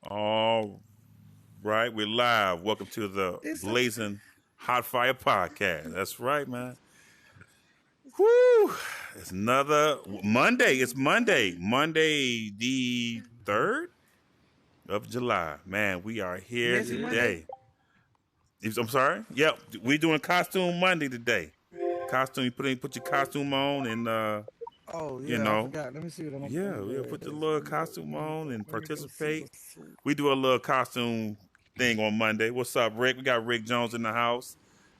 All right, we're live. Welcome to the It's a, Blazin Hot Fire Podcast. That's right, man. Whoo! It's another Monday. It's Monday. Monday the 3rd of July. Man, we are here Messy Monday. today. I'm sorry? Yep. We doing Costume Monday today. Costume, you put your costume on and Oh you yeah, I know. forgot. Let me see what I'm Yeah, gonna we'll go put ahead. the little costume on and Let me go see participate. what's. We do a little costume thing on Monday. What's up, Rick? We got Rick Jones in the house.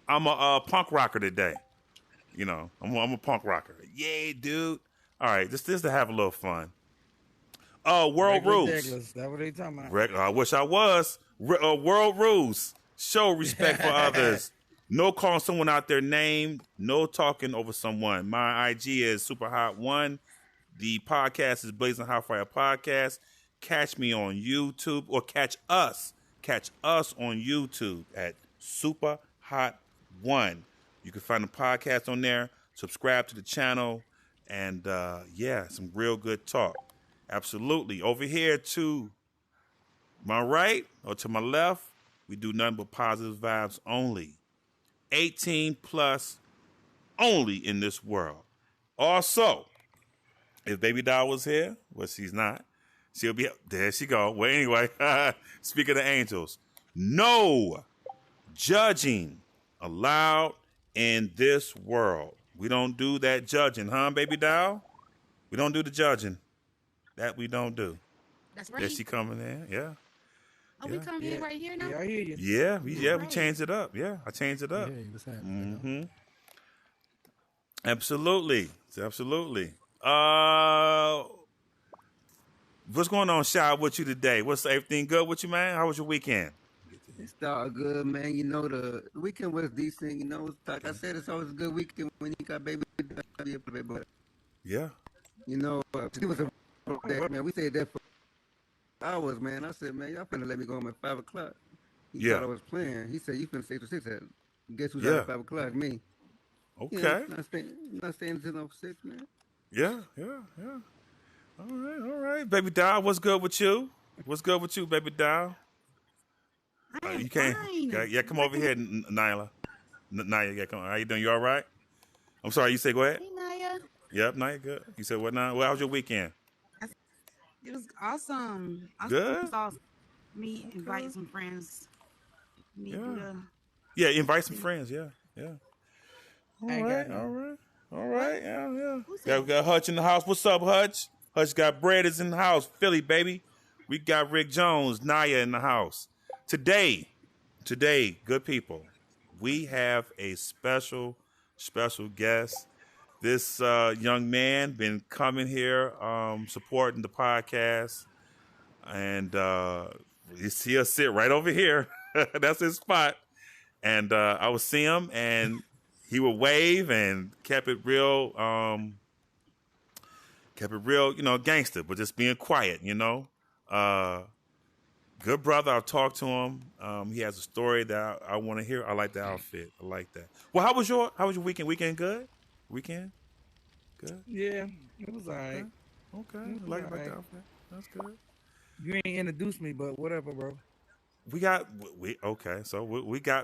I'm a punk rocker today. You know, I'm a punk rocker. Yay, dude. All right, this is to have a little fun. World Regular rules. Douglas. That's what they talking about. I wish I was. World rules. Show respect for others. No calling someone out their name. No talking over someone. My IG is superhot1. The podcast is Blazing Hot Fire Podcast. Catch me on YouTube or catch us on YouTube at Super Hot One. You can find the podcast on there. Subscribe to the channel, and some real good talk. Absolutely. Over here to my right or to my left, we do nothing but positive vibes only. 18 plus only in this world. Also, if Baby Doll was here, well, she's not. She'll be there. She go. Well, anyway, speaking of angels, no judging allowed in this world. We don't do that judging, huh, Baby Doll? We don't do the judging. That we don't do. That's right. There she coming in. Yeah. We come here right here now? Yeah, I hear you. Yeah, we changed it up. Yeah, I changed it up. Hey, what's happening? Absolutely. What's going on, Shy, with you today? What's everything good with you, man? How was your weekend? It's all good, man. You know, the weekend was decent. You know, like I said, it's always a good weekend when you got baby. But, Yeah. you know, it was a that, man. We said that for hours, man. I said, man, y'all finna let me go home at 5 o'clock. He thought I was playing. He said, you finna stay till 6. Guess who's out at 5 o'clock? Me. Okay. You know, not staying until no 6, man. Yeah. All right. Baby Doll, what's good with you? What's good with you, Baby Doll? You can't. Fine. Come over here, Nyla. Naya, come on. How you doing? You all right? I'm sorry. You say go ahead. Hey, Naya. Yep, Naya, good. You said what now? Well, how was your weekend? It was awesome. Good? It was awesome. Me invite some friends. Yeah, invite some friends. Yeah. All I right. Yeah. That? We got Hutch in the house. What's up, Hutch? Hutch got bread is in the house. Philly, baby. We got Rick Jones, Naya in the house. Today, good people, we have a special guest. This young man been coming here, supporting the podcast, and he'll sit right over here. That's his spot. And I would see him, and he would wave and kept it real, gangster, but just being quiet, Good brother. I'll talk to him. He has a story that I want to hear. I like the outfit. I like that. Well, how was your weekend? Weekend good? Weekend good? Yeah, it was alright. Okay. I like the outfit. That's good. You ain't introduced me, but whatever, bro. We got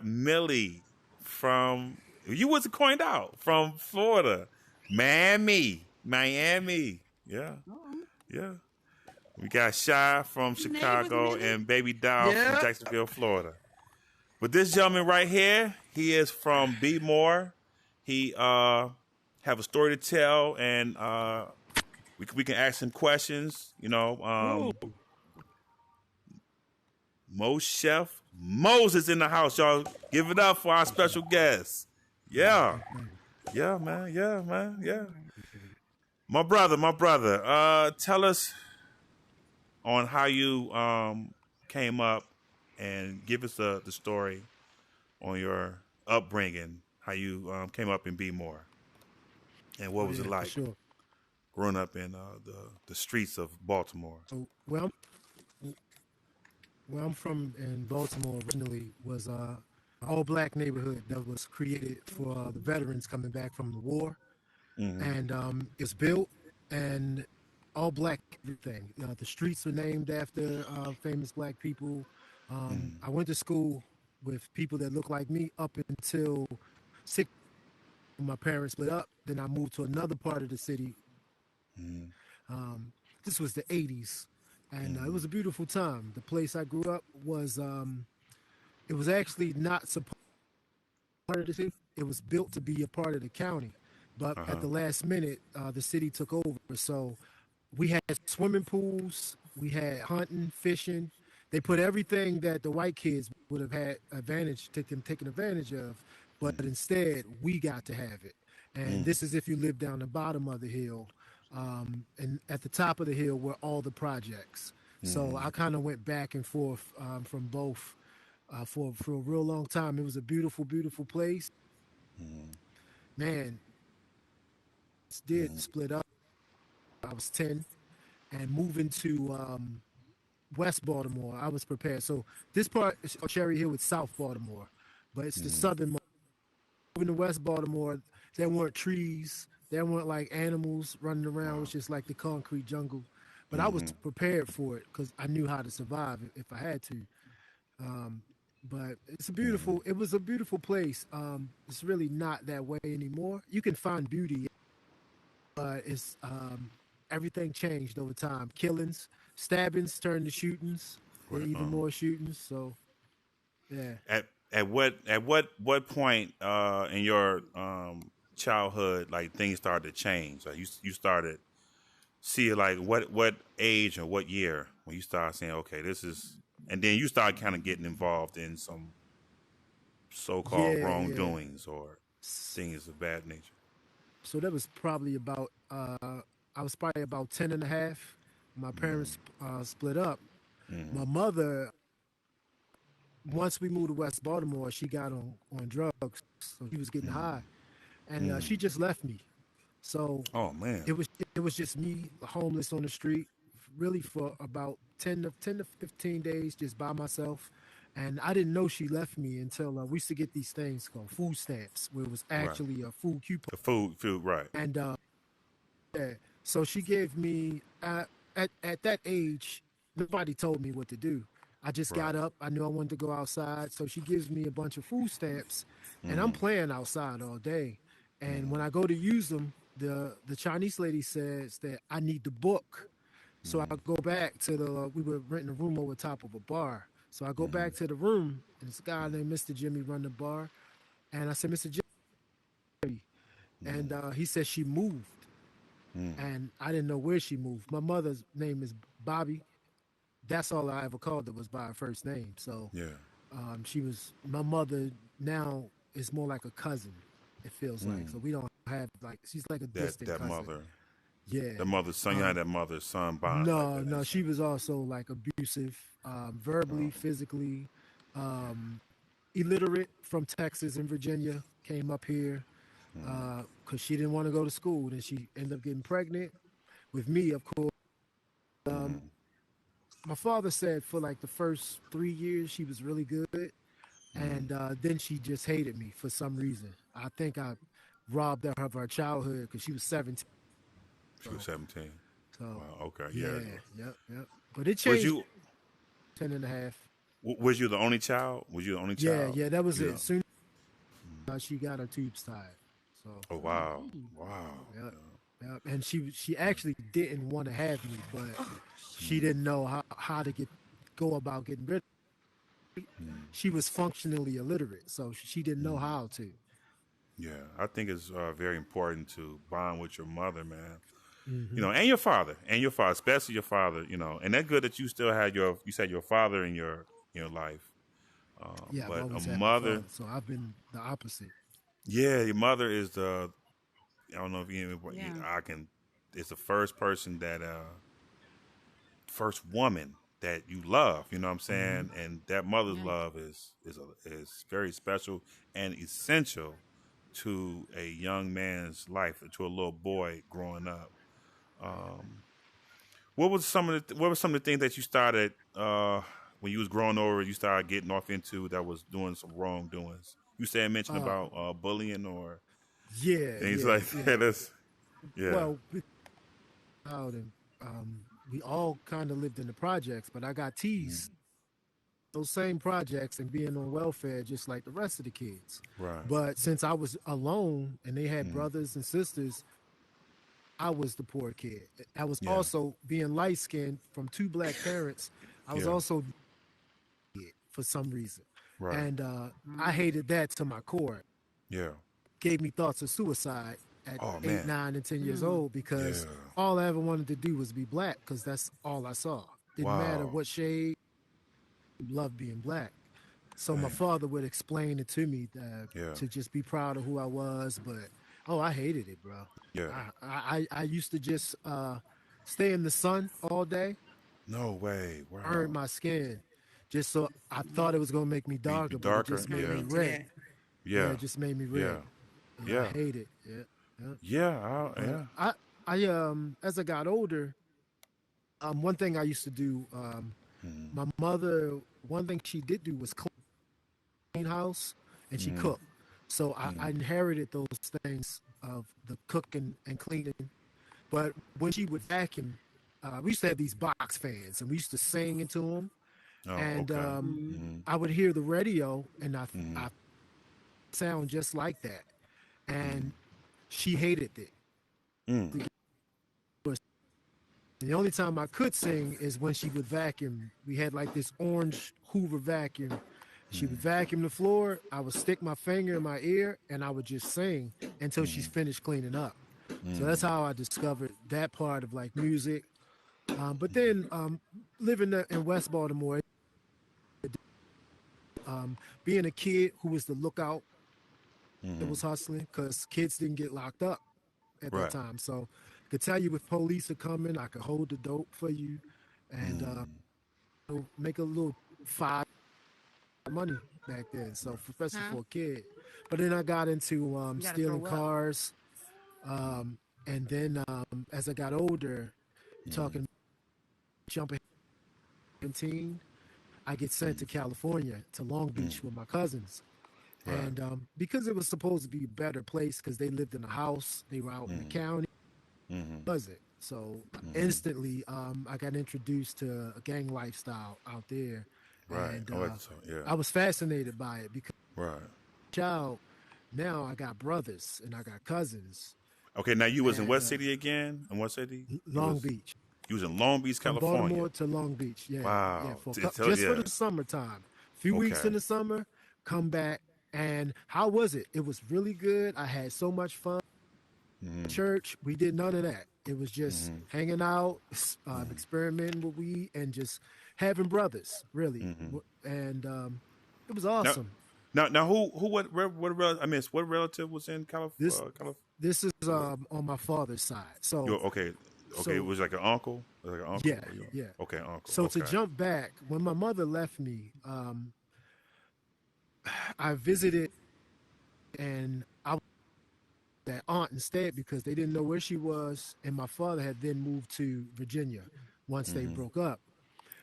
Millie from you wasn't coined out from Florida, Miami. Yeah. We got Shy from Chicago and Baby Doll from Jacksonville, Florida. But this gentleman right here, he is from Be More. He have a story to tell, and we can ask him questions. MoshefMoses in the house, y'all. Give it up for our special guest. Yeah, man. My brother. Tell us on how you came up, and give us the story on your upbringing, how you came up in Be More, and what was it like growing up in the streets of Baltimore. So, where I'm from in Baltimore originally was an all-black neighborhood that was created for the veterans coming back from the war. And it's built, and all black everything. The streets were named after famous black people. I went to school with people that look like me up until six. My parents split up. Then I moved to another part of the city. This was the 80s, and it was a beautiful time. The place I grew up was it was actually not supposed part of the city. It was built to be a part of the county, but at the last minute, the city took over. So we had swimming pools, we had hunting, fishing. They put everything that the white kids would have had taken advantage of, but instead we got to have it. And this is if you live down the bottom of the hill, and at the top of the hill were all the projects. So I kind of went back and forth from both for a real long time. It was a beautiful, beautiful place. Man, it did split up. I was 10 and moving to West Baltimore. I was prepared. So this part of Cherry Hill is South Baltimore, but it's the southern. Moving to West Baltimore, there weren't trees. There weren't like animals running around. It was just like the concrete jungle. But I was prepared for it because I knew how to survive if I had to. But it's a beautiful. It was a beautiful place. It's really not that way anymore. You can find beauty, but it's everything changed over time. Killings, stabbings turned to shootings, and even more shootings. So, yeah. At what point in your childhood like things started to change? Like you started see like what age or what year when you started saying, okay, this is, and then you start kind of getting involved in some so-called wrongdoings or things of bad nature. So that was probably about I was probably about 10 and a half. My parents split up. My mother, once we moved to West Baltimore, she got on drugs, so she was getting high, and she just left me. So oh man, it was just me, homeless on the street, really for about 10 to 15 days, just by myself. And I didn't know she left me until we used to get these things called food stamps, where it was actually a food coupon. The food, right? And yeah, so she gave me at that age, nobody told me what to do. I just got up. I knew I wanted to go outside, so she gives me a bunch of food stamps, and I'm playing outside all day. And when I go to use them, the Chinese lady says that I need the book. So I go back to we were renting a room over top of a bar. So I go back to the room, and this guy named Mr. Jimmy run the bar. And I said, Mr. Jimmy. And he said she moved. And I didn't know where she moved. My mother's name is Bobby. That's all I ever called her, was by her first name. So she was, my mother now is more like a cousin, it feels like. So we don't have, like, she's like a distant cousin. Mother. Yeah. The mother's son, you had that mother's son bond. No, no, she was also like abusive, verbally, physically, illiterate from Texas and Virginia, came up here because she didn't want to go to school. Then she ended up getting pregnant with me, of course. My father said for like the first 3 years she was really good, and then she just hated me for some reason. I think I robbed her of her childhood because she was 17. She was 17. So, wow, okay, yep. But it changed. Was you 10 and a half? Was you the only child? Was you the only child? Yeah, that was it. Soon she got her tubes tied. So. Oh wow. Yep. And she actually didn't want to have me, but she didn't know how to go about getting rid of me. She was functionally illiterate, so she didn't know how to. Yeah, I think it's very important to bond with your mother, man. You know, and your father, especially your father. You know, and that's good that you still had you said your father in your life. Yeah, but I've always a had mother. Father, so I've been the opposite. Yeah, your mother is the. I don't know if you. I can. It's the first person that. First woman that you love. You know what I'm saying? And that mother's love is very special and essential to a young man's life, to a little boy growing up. What were some of the things that you started when you was growing over? You started getting off into that was doing some wrongdoings. You said mentioned about bullying or things like that. Well, out and we all kind of lived in the projects, but I got teased those same projects and being on welfare just like the rest of the kids. Right. But since I was alone and they had brothers and sisters, I was the poor kid. I was also being light skinned from 2 black parents. I was also for some reason. Right. And I hated that to my core. Yeah. Gave me thoughts of suicide at 8, 9, and 10 years old because all I ever wanted to do was be black because that's all I saw. Didn't matter what shade, loved being black. So my father would explain it to me to just be proud of who I was, but I hated it, bro. Yeah. I used to just stay in the sun all day. No way. Wow. Burn my skin. Just so I thought it was gonna make me darker, but it just made me red. Yeah. It just made me red. Yeah. I hate it. Yeah. I as I got older, one thing I used to do, my mother, one thing she did do was clean house and she cooked. So I inherited those things of the cooking and cleaning. But when she would vacuum, we used to have these box fans and we used to sing into them. I would hear the radio and I sound just like that. And she hated it. The only time I could sing is when she would vacuum. We had like this orange Hoover vacuum. She would vacuum the floor. I would stick my finger in my ear and I would just sing until she's finished cleaning up. So that's how I discovered that part of like music. But then living in West Baltimore, being a kid who was the lookout, it was hustling because kids didn't get locked up at that time. So I could tell you if police are coming, I could hold the dope for you and make a little money back then. So especially for a kid. But then I got into stealing cars. And then as I got older, talking jumping 17, I get sent to California, to Long Beach with my cousins. Right. And because it was supposed to be a better place because they lived in a house, they were out in the county, was it? So instantly I got introduced to a gang lifestyle out there. Right. And I was fascinated by it because now I got brothers and I got cousins. Okay, now you was in what city again? In what city? Long Beach. You was in Long Beach, California. From Baltimore to Long Beach, yeah. Wow. Yeah, for the summertime. A few weeks in the summer, come back. And how was it? It was really good. I had so much fun. Church, we did none of that. It was just hanging out, experimenting with weed, and just having brothers, really. And it was awesome. Now, what relative was in California? This is on my father's side. So okay, so, it was like an uncle. Like an uncle. Yeah. Okay, uncle. So to jump back, when my mother left me, I visited, and I was that aunt instead because they didn't know where she was, and my father had then moved to Virginia once they broke up.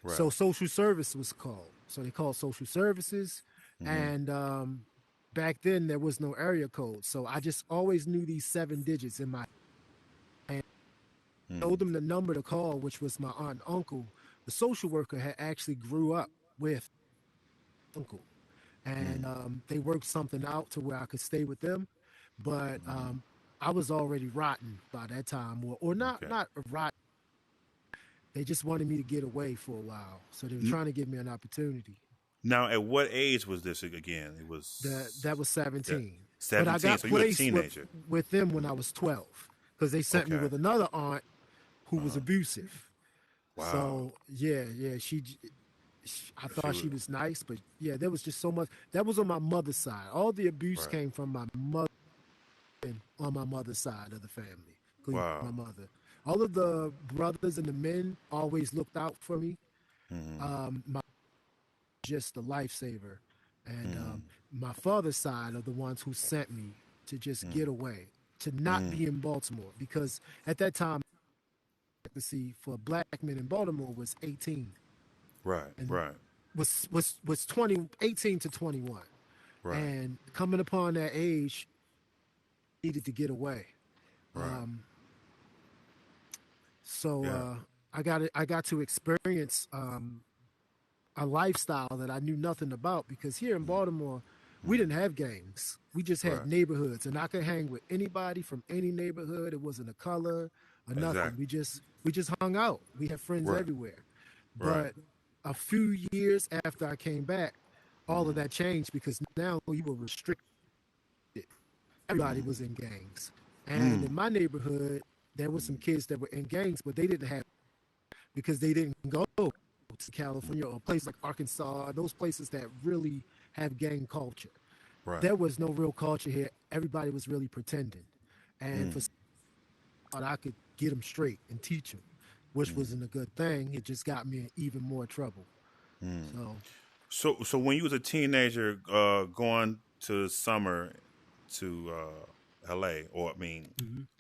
Right. So social service was called. So they called social services, and back then there was no area code. So I just always knew these 7 digits in my. And told them the number to call, which was my aunt and uncle. The social worker had actually grew up with uncle. And they worked something out to where I could stay with them. But I was already rotten by that time, or not rotten. They just wanted me to get away for a while. So they were trying to give me an opportunity. Now, at what age was this again? It was that was 17. 17, but I got so you were a placed teenager. with them when I was 12 because they sent me with another aunt who was abusive. Wow. So, I thought she was nice, but there was just so much. That was on my mother's side. All the abuse came from my mother and on my mother's side of the family. Wow. My mother. All of the brothers and the men always looked out for me. My just a lifesaver. And my father's side are the ones who sent me to just get away, to not be in Baltimore. Because at that time, for black men in Baltimore was 18. Right. Was 18 to 21. Right. And coming upon that age, needed to get away. Right. So I got to experience a lifestyle that I knew nothing about, because here in Baltimore, we didn't have gangs. We just had Right. neighborhoods, and I could hang with anybody from any neighborhood. It wasn't a color or nothing. Exactly. We just hung out. We had friends Right. everywhere. Right. But a few years after I came back, all of that changed, because now you were restricted. Everybody was in gangs. And in my neighborhood, there were some kids that were in gangs, but they didn't have, because they didn't go to California or a place like Arkansas, those places that really have gang culture. Right. There was no real culture here. Everybody was really pretending. And for I could get them straight and teach them, which wasn't a good thing. It just got me in even more trouble. So when you was a teenager, going to summer to L.A. or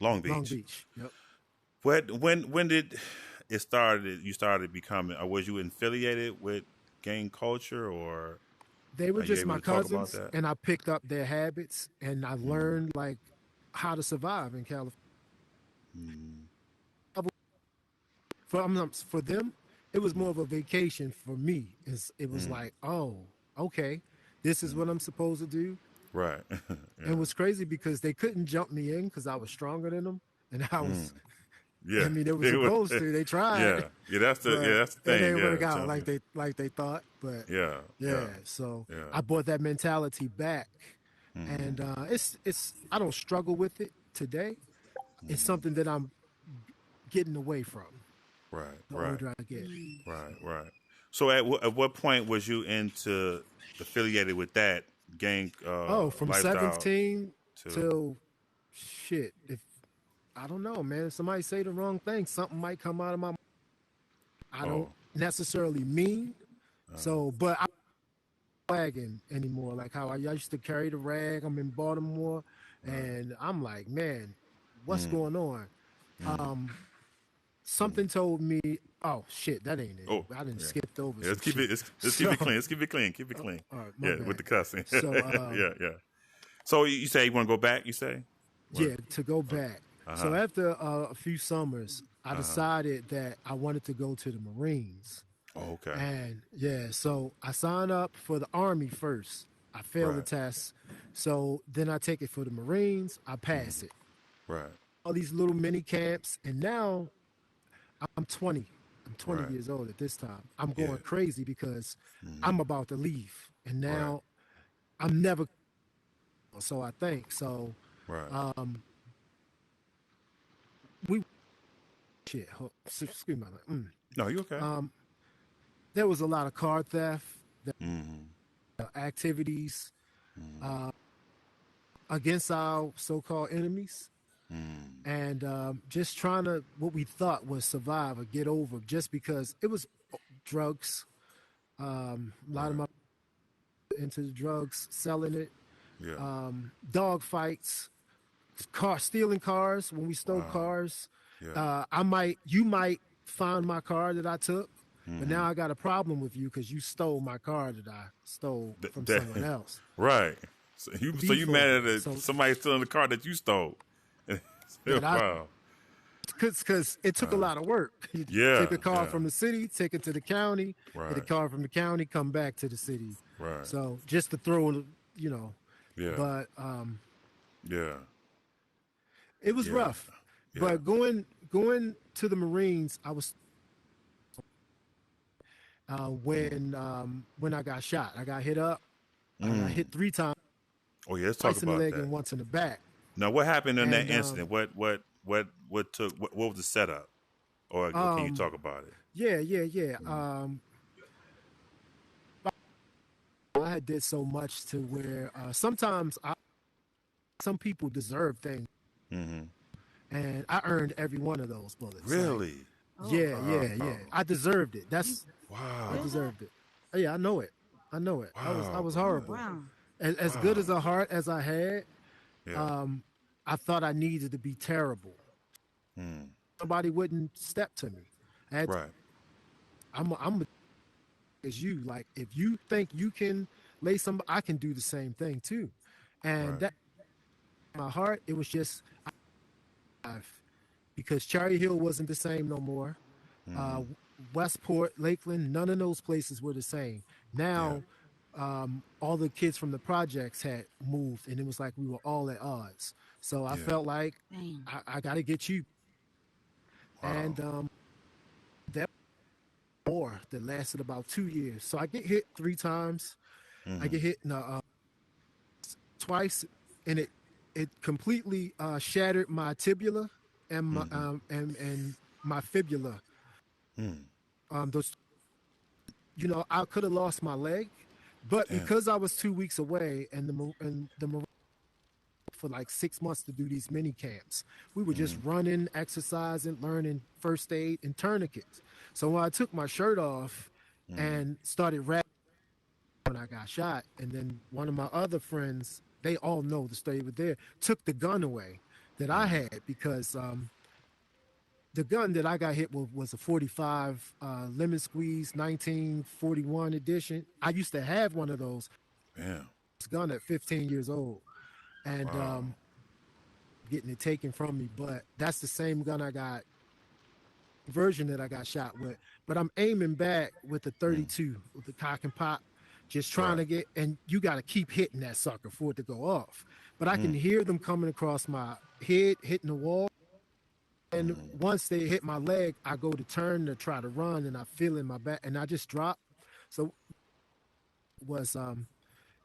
Long Beach. Long Beach. Yep. When did it started? You started becoming, or was you affiliated with gang culture, or They were are you just able my to talk about cousins, that? and I picked up their habits, and I learned like how to survive in California. For them, it was more of a vacation. For me, it was like, oh, okay, this is what I'm supposed to do. Right. And it was crazy because they couldn't jump me in because I was stronger than them, and I was. Yeah. I mean, they were supposed to. They tried. Yeah. That's the But thing. it didn't yeah, work out jumping. like they thought. But Yeah. so Yeah. I brought that mentality back, and it's I don't struggle with it today. It's something that I'm getting away from Right. the Right. older I get. Right. So at what point was you affiliated with that gang From lifestyle? 17 to- till shit. If I don't know, man. If somebody say the wrong thing, something might come out of my. I don't necessarily mean. So, but I'm not wagging anymore. Like how I used to carry the rag. I'm in Baltimore, and I'm like, man, what's going on? Something told me, oh shit, that ain't it. I didn't skip over. Yeah, let's keep it. Let's keep it clean. Let's keep it clean. Keep it clean. All right, my Yeah, bad. with the cussing. So, yeah. So you say you want to go back? You say? Yeah, to go back. So after a few summers, I decided that I wanted to go to the Marines. Oh, okay. And so I signed up for the Army first. I failed the test. So then I take it for the Marines. I pass it. Right. All these little mini camps. And now I'm 20. I'm 20 years old at this time. I'm going crazy because I'm about to leave. And now I'm never. So I think. So we. Shit. Excuse me. No, you okay? There was a lot of car theft, activities against our so-called enemies, and just trying to, what we thought was survive or get over, just because it was drugs. A lot of my into the drugs, selling it, dog fights, stealing cars when we stole cars. You might find my car that I took. But now I got a problem with you because you stole my car that I stole from someone else. Right. So you mad at somebody stealing the car that you stole? Wow. Because it took a lot of work. Take a car from the city, take it to the county, get a car from the county, come back to the city. Right. So just to throw, but it was rough. Yeah. But going to the Marines, I was. When I got shot, I got hit up. I got hit 3 times. Oh yeah, let's talk Twice in the about leg that. and once in the back. Now, what happened in that incident? What was the setup? Or can you talk about it? Yeah. I had did so much to where sometimes some people deserve things, and I earned every one of those bullets. Really? Yeah. I deserved it. I deserved it. Yeah, I know it. Wow. I was horrible. Wow. As good as a heart as I had, I thought I needed to be terrible. Somebody wouldn't step to me. I'm as you. Like, if you think you can lay somebody, I can do the same thing too. And that my heart, it was just because Cherry Hill wasn't the same no more. Uh, Westport, Lakeland, none of those places were the same. Now, all the kids from the projects had moved, and it was like we were all at odds. So I felt like Damn. I got to get you. And that war that lasted about 2 years. So I get hit 3 times. I get hit in twice, and it completely shattered my tibula and my and my fibula. Those, I could have lost my leg, but because I was 2 weeks away, and the Marine for like 6 months to do these mini camps, we were just running, exercising, learning first aid and tourniquets. So when I took my shirt off and started rapping when I got shot, and then one of my other friends, they all know the story, but there took the gun away that I had, because the gun that I got hit with was a 45 lemon squeeze 1941 edition. I used to have one of those. This gun at 15 years old, and getting it taken from me. But that's the same gun I got, version that I got shot with. But I'm aiming back with the 32 with the cock and pop, just trying to get, and you got to keep hitting that sucker for it to go off. But I can hear them coming across my head, hitting the wall. And once they hit my leg, I go to turn to try to run, and I feel in my back, and I just drop. So it was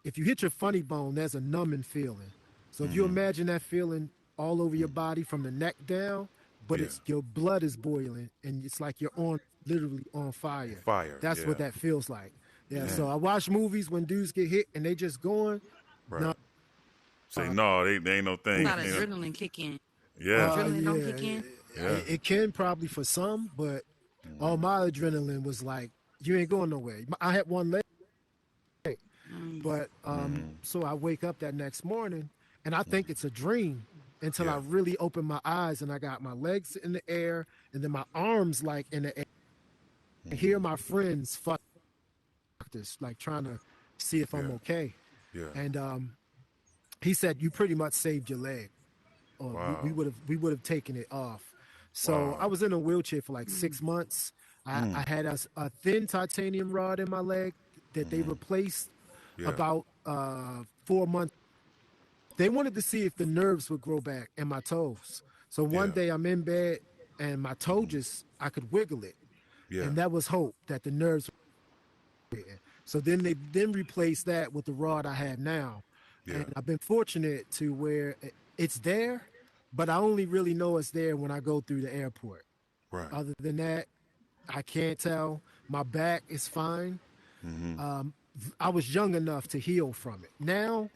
if you hit your funny bone, there's a numbing feeling. So if you imagine that feeling all over your body from the neck down, but it's your blood is boiling, and it's like you're literally on fire. That's what that feels like. Yeah. So I watch movies when dudes get hit and they just going. Right. No, Say no, they ain't no thing. Not adrenaline kick in. Yeah. Adrenaline don't kick in. It can probably for some, but all my adrenaline was like, you ain't going nowhere. I had one leg, but so I wake up that next morning and I think it's a dream until I really open my eyes, and I got my legs in the air and then my arms like in the air. And hear my friends fuck this, like trying to see if I'm okay. Yeah. And he said, you pretty much saved your leg, or we would have taken it off. So I was in a wheelchair for like 6 months. I had a thin titanium rod in my leg that they replaced about 4 months. They wanted to see if the nerves would grow back in my toes. So one day I'm in bed and my toe I could wiggle it. Yeah. And that was hope that the nerves were there. So then they replaced that with the rod I have now. Yeah. And I've been fortunate to where it's there, but I only really know it's there when I go through the airport. Right. Other than that, I can't tell. My back is fine. I was young enough to heal from it. Now,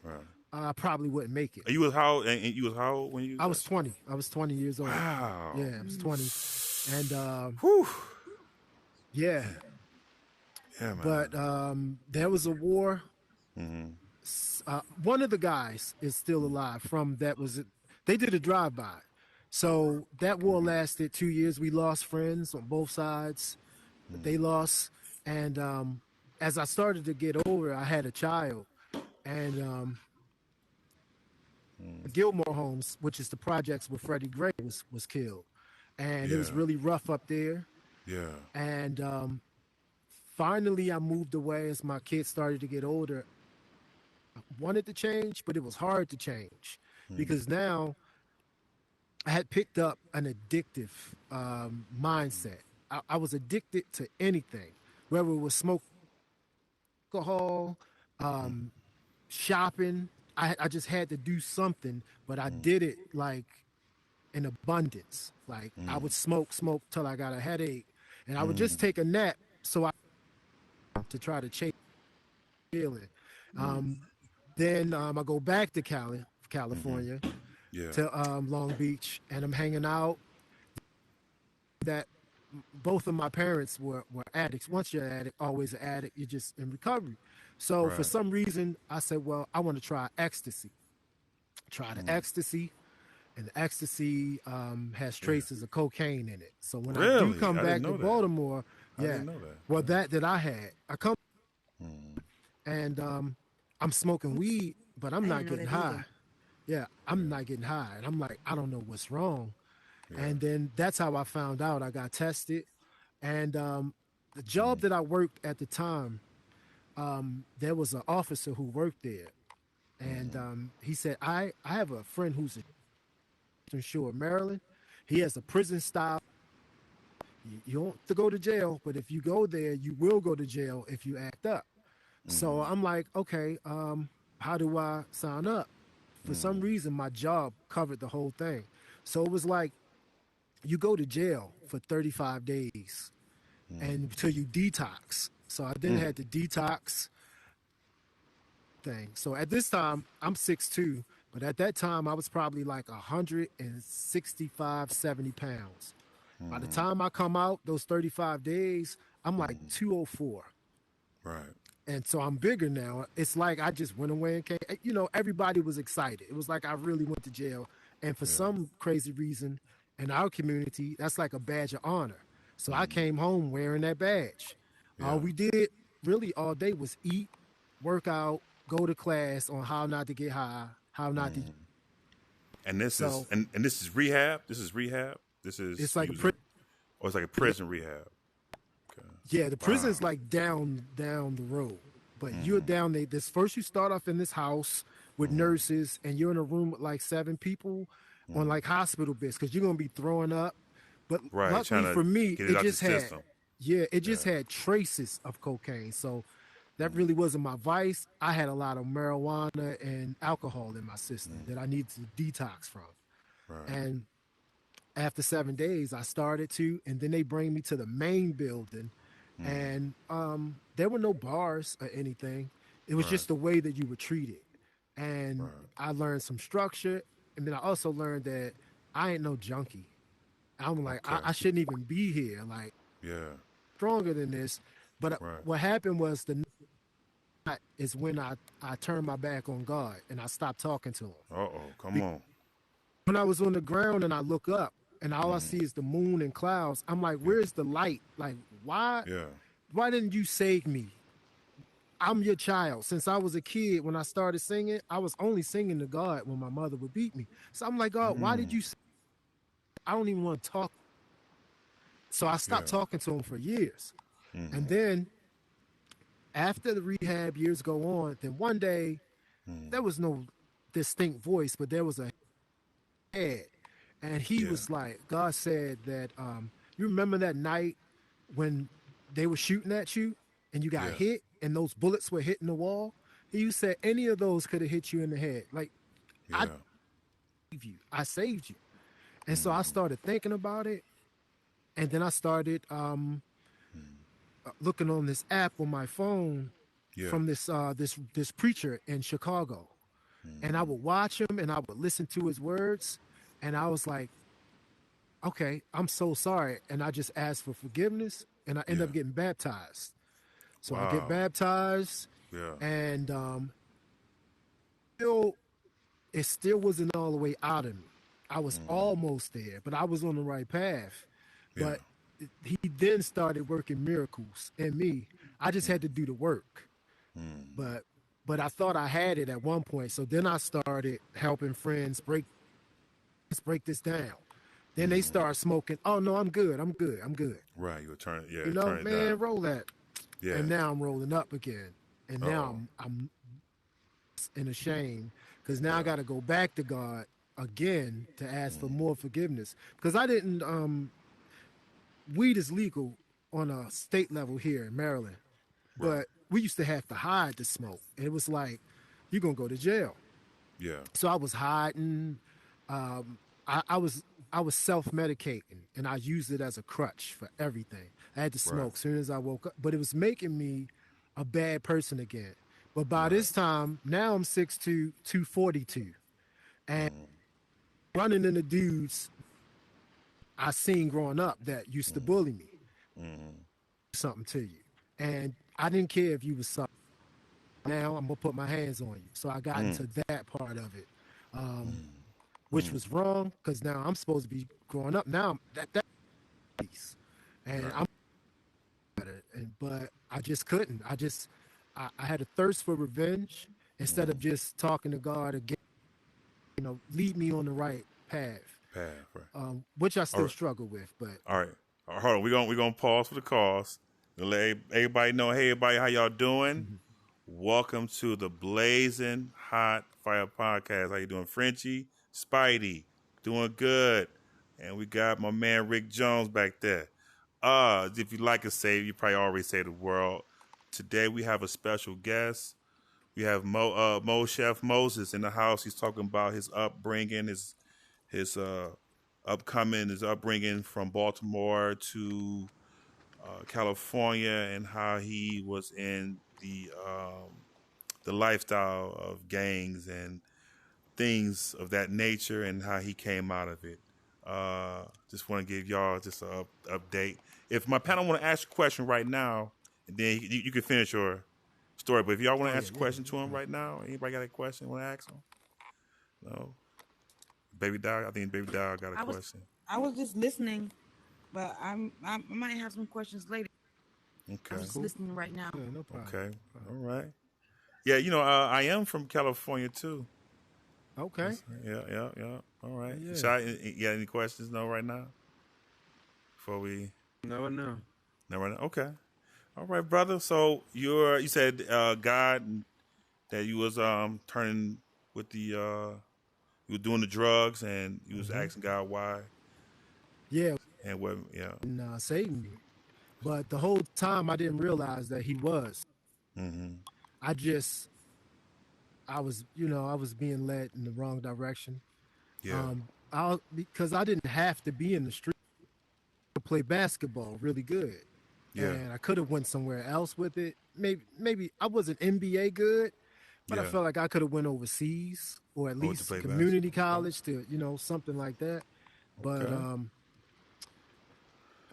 I probably wouldn't make it. And you was how? And you was how old when you? I was 20. I was 20 years old. Wow. Yeah, I was 20. And whew. Yeah. Yeah, man. But there was a war. One of the guys is still alive from that was it. They did a drive-by. So that war lasted 2 years. We lost friends on both sides. They lost. And as I started to get older, I had a child. And Gilmore Homes, which is the projects where Freddie Gray was killed. And it was really rough up there. Yeah. And finally, I moved away as my kids started to get older. I wanted to change, but it was hard to change because now I had picked up an addictive mindset. I was addicted to anything, whether it was smoke, alcohol, shopping. I just had to do something, but I did it like in abundance. Like I would smoke till I got a headache, and I would just take a nap to try to chase feeling. Then I go back to California, to Long Beach, and I'm hanging out. That both of my parents were addicts. Once you're an addict, always an addict. You're just in recovery. So for some reason, I said, well, I want to try ecstasy. Try the ecstasy. And the ecstasy has traces of cocaine in it. So when I do come back to Baltimore, I didn't know that. Well, that I had. I come and I'm smoking weed, but I'm not getting high. Yeah, I'm not getting high. And I'm like, I don't know what's wrong. And then that's how I found out. I got tested. And the job that I worked at the time, there was an officer who worked there. And he said, I have a friend who's in Shore, Maryland. He has a prison style. You don't have to go to jail, but if you go there, you will go to jail if you act up. So I'm like, okay, how do I sign up? For some reason, my job covered the whole thing. So it was like, you go to jail for 35 days and until you detox. So I then had to detox thing. So at this time, I'm 6'2", but at that time, I was probably like 165, 70 pounds. By the time I come out, those 35 days, I'm like 204. Right. And so I'm bigger now. It's like I just went away and came. You know, everybody was excited. It was like I really went to jail. And for some crazy reason, in our community, that's like a badge of honor. So I came home wearing that badge. All we did really all day was eat, work out, go to class on how not to get high, how not to. And this is and this is rehab. This is rehab. This is it's like or it's like a prison rehab. Okay. Yeah, the prison's like down the road, but you're down there. This first you start off in this house with nurses, and you're in a room with like 7 people on like hospital beds because you're gonna be throwing up. But luckily for me, it just had had traces of cocaine, so that really wasn't my vice. I had a lot of marijuana and alcohol in my system that I needed to detox from. Right. And after 7 days, I started to, and then they bring me to the main building, and there were no bars or anything. It was just the way that you were treated. And I learned some structure, and then I also learned that I ain't no junkie. I'm like, I shouldn't even be here. Like, stronger than this. But what happened was night is when I turned my back on God and I stopped talking to him. Come on. When I was on the ground and I look up and all I see is the moon and clouds, I'm like, where's the light? Like, why didn't you save me? I'm your child. Since I was a kid, when I started singing, I was only singing to God when my mother would beat me. So I'm like, God, why did you sing? I don't even want to talk. So I stopped talking to him for years. And then after the rehab years go on, then one day there was no distinct voice, but there was a head. And he was like, God said that, you remember that night when they were shooting at you and you got hit and those bullets were hitting the wall? He said any of those could have hit you in the head. Like, I saved you. And so I started thinking about it. And then I started looking on this app on my phone from this preacher in Chicago. And I would watch him and I would listen to his words. And I was like, okay, I'm so sorry. And I just asked for forgiveness and I end up getting baptized. So I get baptized and it still wasn't all the way out of me. I was almost there, but I was on the right path. But he then started working miracles in me. I just had to do the work. But I thought I had it at one point. So then I started helping friends break this down. Then they start smoking. Oh no, I'm good. Right, you were turning, you know, turn it man, down. roll that. Yeah. And now I'm rolling up again. And now I'm in a shame because now I got to go back to God again to ask for more forgiveness because I didn't. Weed is legal on a state level here in Maryland, but we used to have to hide the smoke. It was like you're gonna go to jail. Yeah. So I was hiding. I was self-medicating, and I used it as a crutch for everything. I had to smoke as soon as I woke up, but it was making me a bad person again. But by this time, now I'm 6'2", 242, and running into dudes I seen growing up that used to bully me. Something to you, and I didn't care if you was something. Now I'm gonna put my hands on you. So I got into that part of it, which was wrong because now I'm supposed to be growing up. Now that piece, and I'm better, but I just couldn't. I had a thirst for revenge instead of just talking to God again. You know, lead me on the right path. path, right. Which I still right. struggle with. But All right. Hold on. We're gonna pause for the cause. Let everybody know, hey everybody, how y'all doing? Welcome to the Blazin' Hot Fire Podcast. How you doing, Frenchie? Spidey, doing good. And we got my man Rick Jones back there. If you like to say, you probably already say the world. Today we have a special guest. We have MoshefMoses in the house. He's talking about his upbringing, his upbringing from Baltimore to California, and how he was in the lifestyle of gangs and things of that nature, and how he came out of it. Just want to give y'all just an update. If my panel want to ask a question right now, and then you can finish your story. But if y'all want to ask a question to him right now, anybody got a question want to ask him? No. Baby Dog, I think Baby Dog got a question. I was just listening, but I might have some questions later. Okay. I'm just listening right now. yeah, no problem. Okay. All right. Yeah, I am from California too. Okay. Yeah. All right. Yeah. So you got any questions? No, right now. Before we. No. No, right now. Okay. All right, brother. So you said God, that you was turning with the you were doing the drugs, and you was asking God why. Yeah. And what? Yeah. And Satan me. But the whole time I didn't realize that he was. Mm-hmm. I was being led in the wrong direction. Yeah. Because I didn't have to be in the street to play basketball really good. Yeah. And I could have went somewhere else with it. Maybe I wasn't NBA good, but I felt like I could have went overseas or at least community college to, something like that. But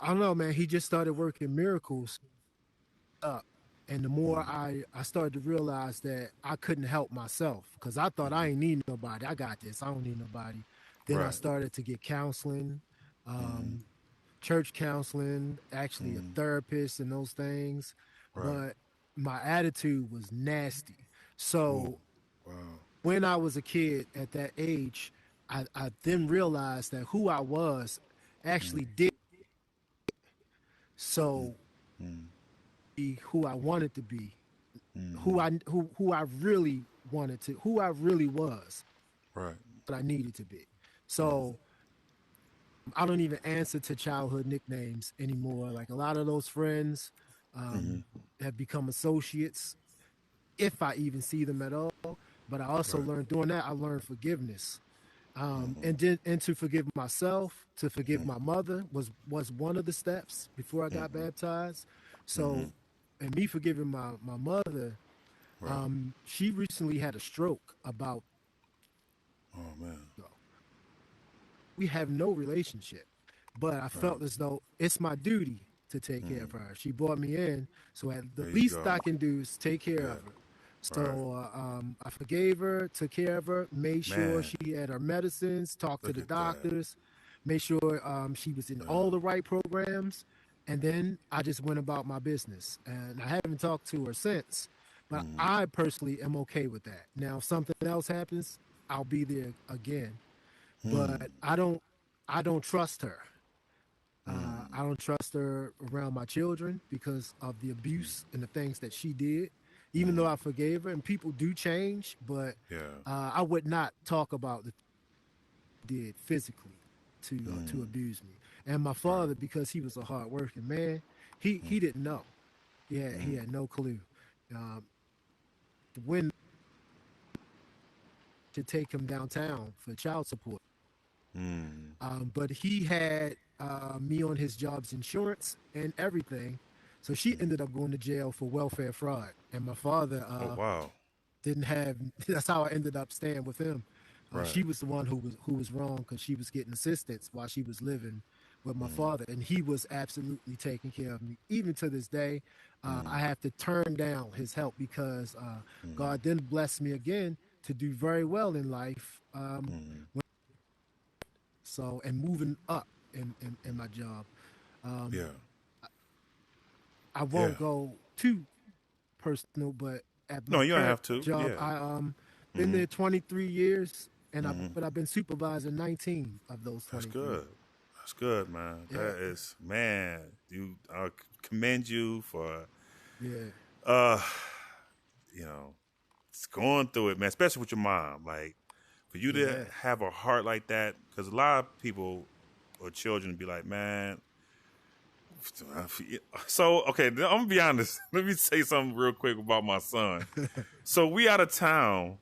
I don't know, man. He just started working miracles up. And the more I started to realize that I couldn't help myself, because I thought I ain't need nobody. I got this. I don't need nobody. Then I started to get counseling, church counseling, actually a therapist and those things. Right. But my attitude was nasty. So Wow. when I was a kid at that age, I then realized that who I was actually did. So be who I wanted to be, who I really wanted to, who I really was, Right. what I needed to be. So I don't even answer to childhood nicknames anymore. Like a lot of those friends have become associates, if I even see them at all. But I also learned doing that, I learned forgiveness. And to forgive myself, to forgive my mother was one of the steps before I got baptized. So, and me forgiving my mother, she recently had a stroke about. Oh man. We have no relationship, but I felt as though it's my duty to take care of her. She brought me in, so at the least I can do is take care of her. So I forgave her, took care of her, made sure she had her medicines, talked to the doctors, made sure she was in all the right programs, and then I just went about my business. And I haven't talked to her since, but I personally am okay with that. Now, if something else happens, I'll be there again. But I don't trust her. I don't trust her around my children because of the abuse and the things that she did. Even though I forgave her, and people do change, but I would not talk about the did physically to abuse me. And my father, because he was a hard-working man, he didn't know. He had no clue. When to take him downtown for child support. But he had me on his job's insurance and everything. So she ended up going to jail for welfare fraud. And my father didn't have, that's how I ended up staying with him. She was the one who was wrong because she was getting assistance while she was living with my father. And he was absolutely taking care of me. Even to this day, I have to turn down his help because God then blessed me again to do very well in life. So, and moving up in my job. I won't go too personal, but at my you don't have to. job, I been there 23 years. and but I've been supervising 19 of those 23. That's good. That's good, man. Yeah. That is, man. I commend you for, Yeah. it's going through it, man. Especially with your mom, like for you to have a heart like that, because a lot of people or children be like, man. So okay, I'm gonna be honest. Let me say something real quick about my son. So we out of town,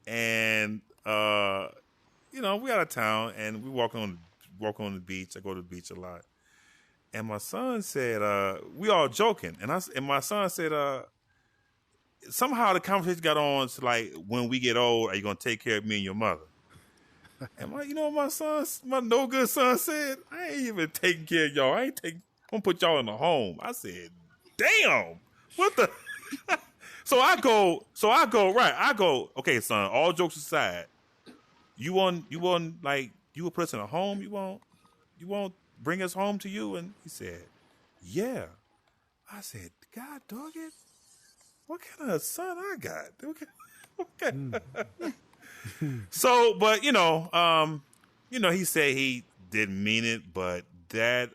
and we out of town, and we walk on the beach. I go to the beach a lot, and my son said, we all joking, and my son said, somehow the conversation got on to like, when we get old, are you gonna take care of me and your mother? And my no good son said, I ain't even taking care of y'all. I'm gonna put y'all in a home. I said, damn, what the? So I go, okay, son, all jokes aside, you want like, you will put us in a home? You won't bring us home to you? And he said, yeah. I said, God dog it, what kind of son I got? Okay. So, but he said he didn't mean it, but that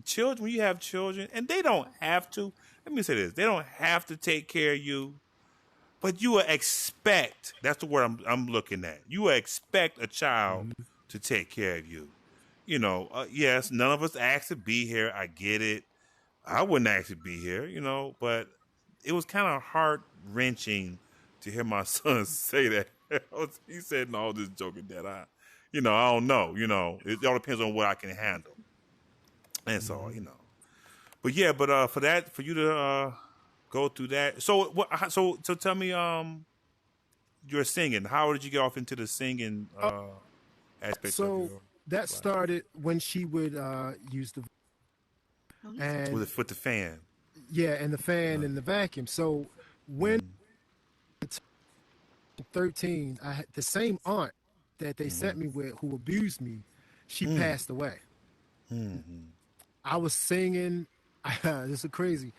children, when you have children, and they don't have to, let me say this, they don't have to take care of you, but you will expect, that's the word I'm looking at, you will expect a child to take care of you. Yes, none of us asked to be here, I get it, I wouldn't ask to be here, but it was kind of heart-wrenching to hear my son say that. He said, no, just joking, Dad, I don't know, it all depends on what I can handle. And so, but yeah, but for you to go through that. So so tell me, you're singing. How did you get off into the singing aspect? So that started when she would use the and with the fan. Yeah, and the fan and the vacuum. So when 13, I had the same aunt that they sent me with, who abused me. She passed away. I was singing. This is crazy.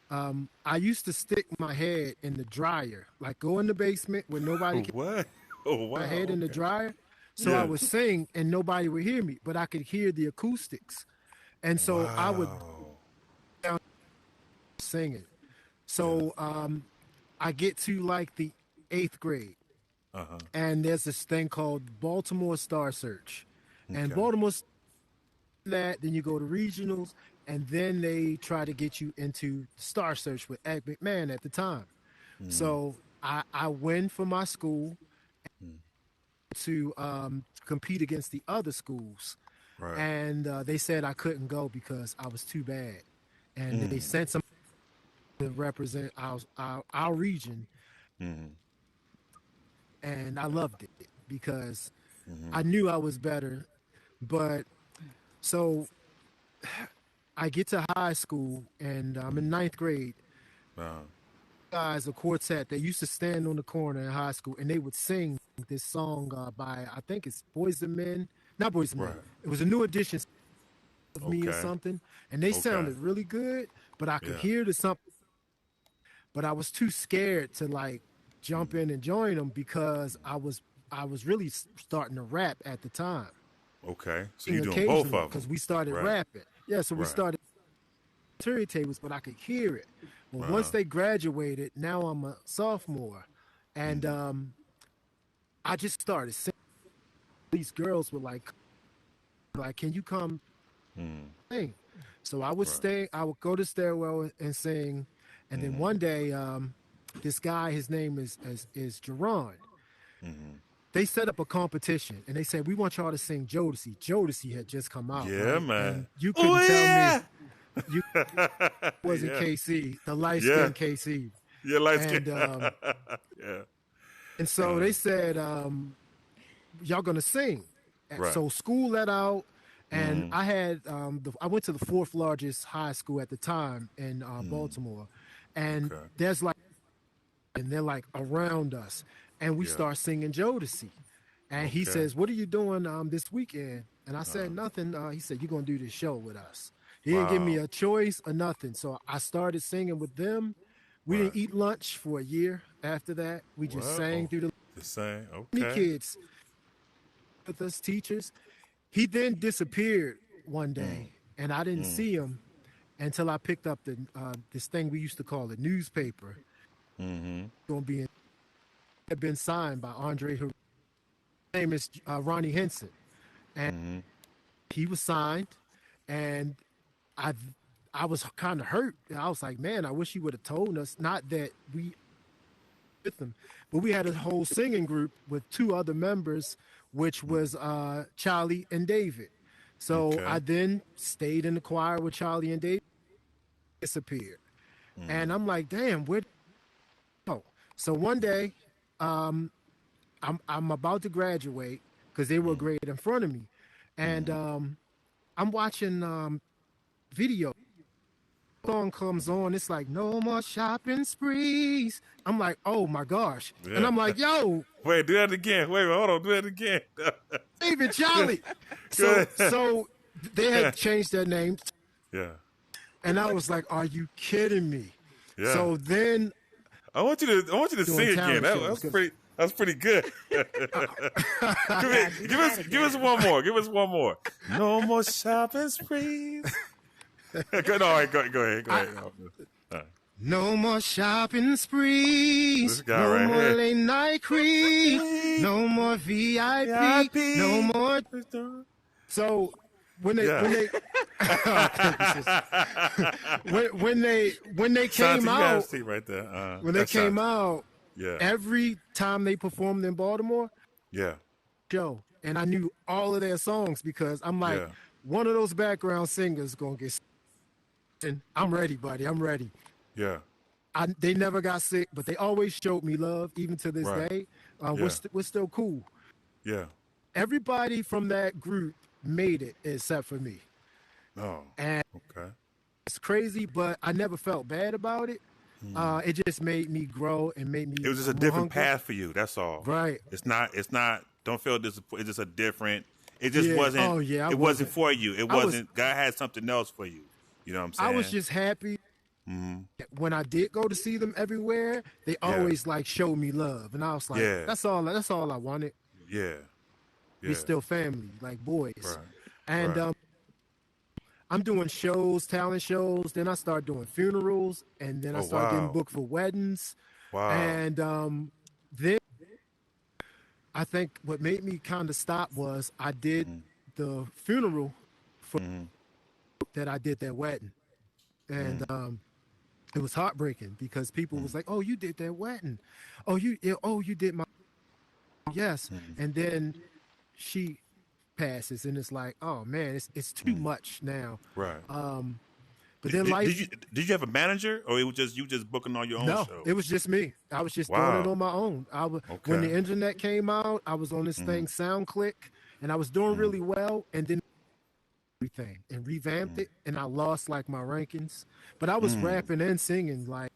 I used to stick my head in the dryer, like go in the basement where nobody can. What? Oh, wow. My head in the dryer. So I would sing and nobody would hear me, but I could hear the acoustics. And so I would down singing. So I get to like the 8th grade. And there's this thing called Baltimore Star Search. And Baltimore that, then you go to regionals, and then they try to get you into Star Search with Ed McMahon at the time. So I win for my school to compete against the other schools. Right. And they said I couldn't go because I was too bad. And they sent some to represent our region. And I loved it because I knew I was better. But so I get to high school, and I'm in 9th grade. Guys, a quartet, they used to stand on the corner in high school, and they would sing this song by, I think it's Boys and Men. Not Boys and Men. It was a new edition of me or something. And they sounded really good, but I could hear the something. But I was too scared to like jump in and join them because I was really starting to rap at the time. Okay, so you're doing both of them. Because we started rapping. Yeah, so we started material tables, but I could hear it. Well, once they graduated, now I'm a sophomore. And I just started singing. These girls were like, can you come sing? So I would I would go to stairwell and sing. And then one day, this guy, his name is Jerron. They set up a competition, and they said, we want y'all to sing Jodeci. Jodeci had just come out. Yeah, right? man. And you couldn't tell me you wasn't KC, the light-skinned KC. Yeah, light-skinned. And so they said, y'all going to sing. So school let out, and I had I went to the 4th largest high school at the time in Baltimore, and there's like, and they're like around us. And we start singing Jodeci. And he says, what are you doing this weekend? And I said, nothing. He said, you're going to do this show with us. He didn't give me a choice or nothing. So I started singing with them. We didn't eat lunch for a year after that. We just sang through the The same. Many Okay. kids with us teachers. He then disappeared one day, and I didn't see him until I picked up the this thing we used to call a newspaper. Going to be had been signed by Andre. His name is Ronnie Henson, and he was signed, and I was kind of hurt. I was like, man, I wish he would have told us. Not that we with them, but we had a whole singing group with 2 other members, which was Charlie and David. So I then stayed in the choir with Charlie and David. Disappeared, and I'm like, damn, where? Oh, so one day, I'm about to graduate because they were a grade in front of me, and I'm watching video. Song comes on, it's like no more shopping sprees. I'm like, oh my gosh, and I'm like, yo, wait, do that again. Wait, hold on, do that again. David, Charlie. So they had changed their names. Yeah. And I was like, are you kidding me? Yeah. So then I want you to sing again. That's pretty good. give us one more. Give us one more. No more shopping sprees. Go ahead. No more shopping sprees. This guy no right more here. late night creep. No more VIP. No more. So when they when they came out right there. when they came out, yeah, every time they performed in Baltimore, yeah, show, and I knew all of their songs because I'm like, one of those background singers gonna get. And I'm ready, buddy. I'm ready. Yeah. They never got sick, but they always showed me love, even to this day. We're still cool. Yeah. Everybody from that group made it except for me. Oh. And it's crazy, but I never felt bad about it. It just made me grow and made me. It was just a different path for you. That's all. Right. It's not. Don't feel disappointed. It's just a different. It just wasn't. Oh yeah. It wasn't for you. It wasn't. God had something else for you. You know what I'm saying? I was just happy. When I did go to see them everywhere, they always like showed me love, and I was like, that's all I wanted. Yeah. We're still family, like boys. Right. And I'm doing shows, talent shows. Then I start doing funerals, and then I start getting booked for weddings. Wow. And then I think what made me kind of stop was I did the funeral for that I did that wedding, and it was heartbreaking because people was like, "Oh, you did that wedding? Oh, you did my yes." And then she passes, and it's like, "Oh man, it's too much now." Right. But then did you have a manager, or it was just you booking on your own show? No, it was just me. I was just doing it on my own. When the internet came out, I was on this thing SoundClick, and I was doing really well, and then everything and revamped it, and I lost like my rankings. But I was rapping and singing like.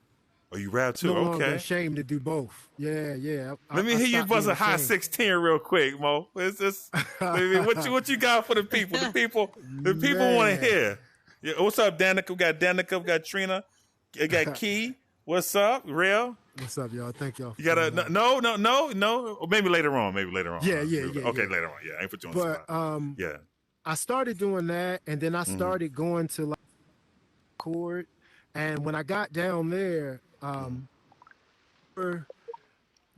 Oh, you rap too? No longer Okay. ashamed to do both. Yeah. Let me hear you buzz a hot 16 real quick, Mo. It's just what you got for the people? The people want to hear. Yeah, what's up, Danica? We got Danica. We got Trina. We got Key. What's up, Real? What's up, y'all? Thank y'all. You got a no. Or maybe later on. Yeah. Okay, later on. Yeah, I ain't put you on the spot. Yeah. I started doing that, and then I started going to like chord, and when I got down there, the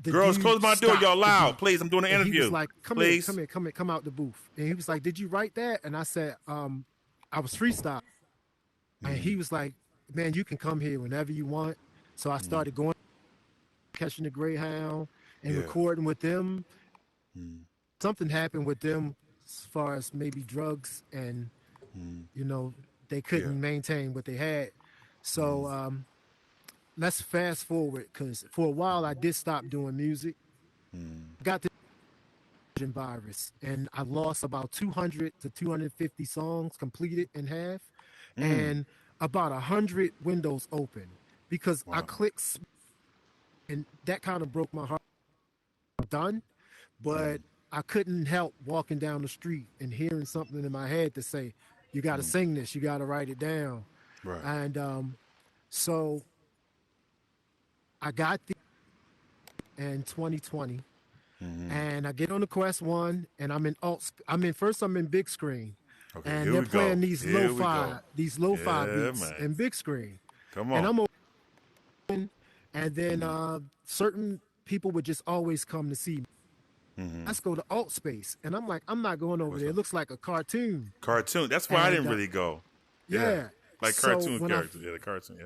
girls, close my door. Y'all loud, please. I'm doing an interview. He was like, please. Come out the booth. And he was like, did you write that? And I said, I was freestyle. And he was like, man, you can come here whenever you want. So I started going, catching the Greyhound and recording with them. Something happened with them as far as maybe drugs, and they couldn't maintain what they had. So let's fast forward, because for a while I did stop doing music. Got the virus, and I lost about 200 to 250 songs completed in half, and about 100 windows open because I clicked, and that kind of broke my heart. Done, but I couldn't help walking down the street and hearing something in my head to say, you got to sing this, you got to write it down. Right. And so I got in 2020, And I get on the Quest 1, and I'm in I'm in big screen. Okay, And here they're we go. playing these Here we lo-fi go. beats man. in big screen. Come And on. and then certain people would just always come to see me. Let's go to alt space. And I'm like, I'm not going over there. It looks like a cartoon. Cartoon. That's why I And, didn't really go. Yeah. Like So cartoon when characters. Yeah, the cartoon. Yeah.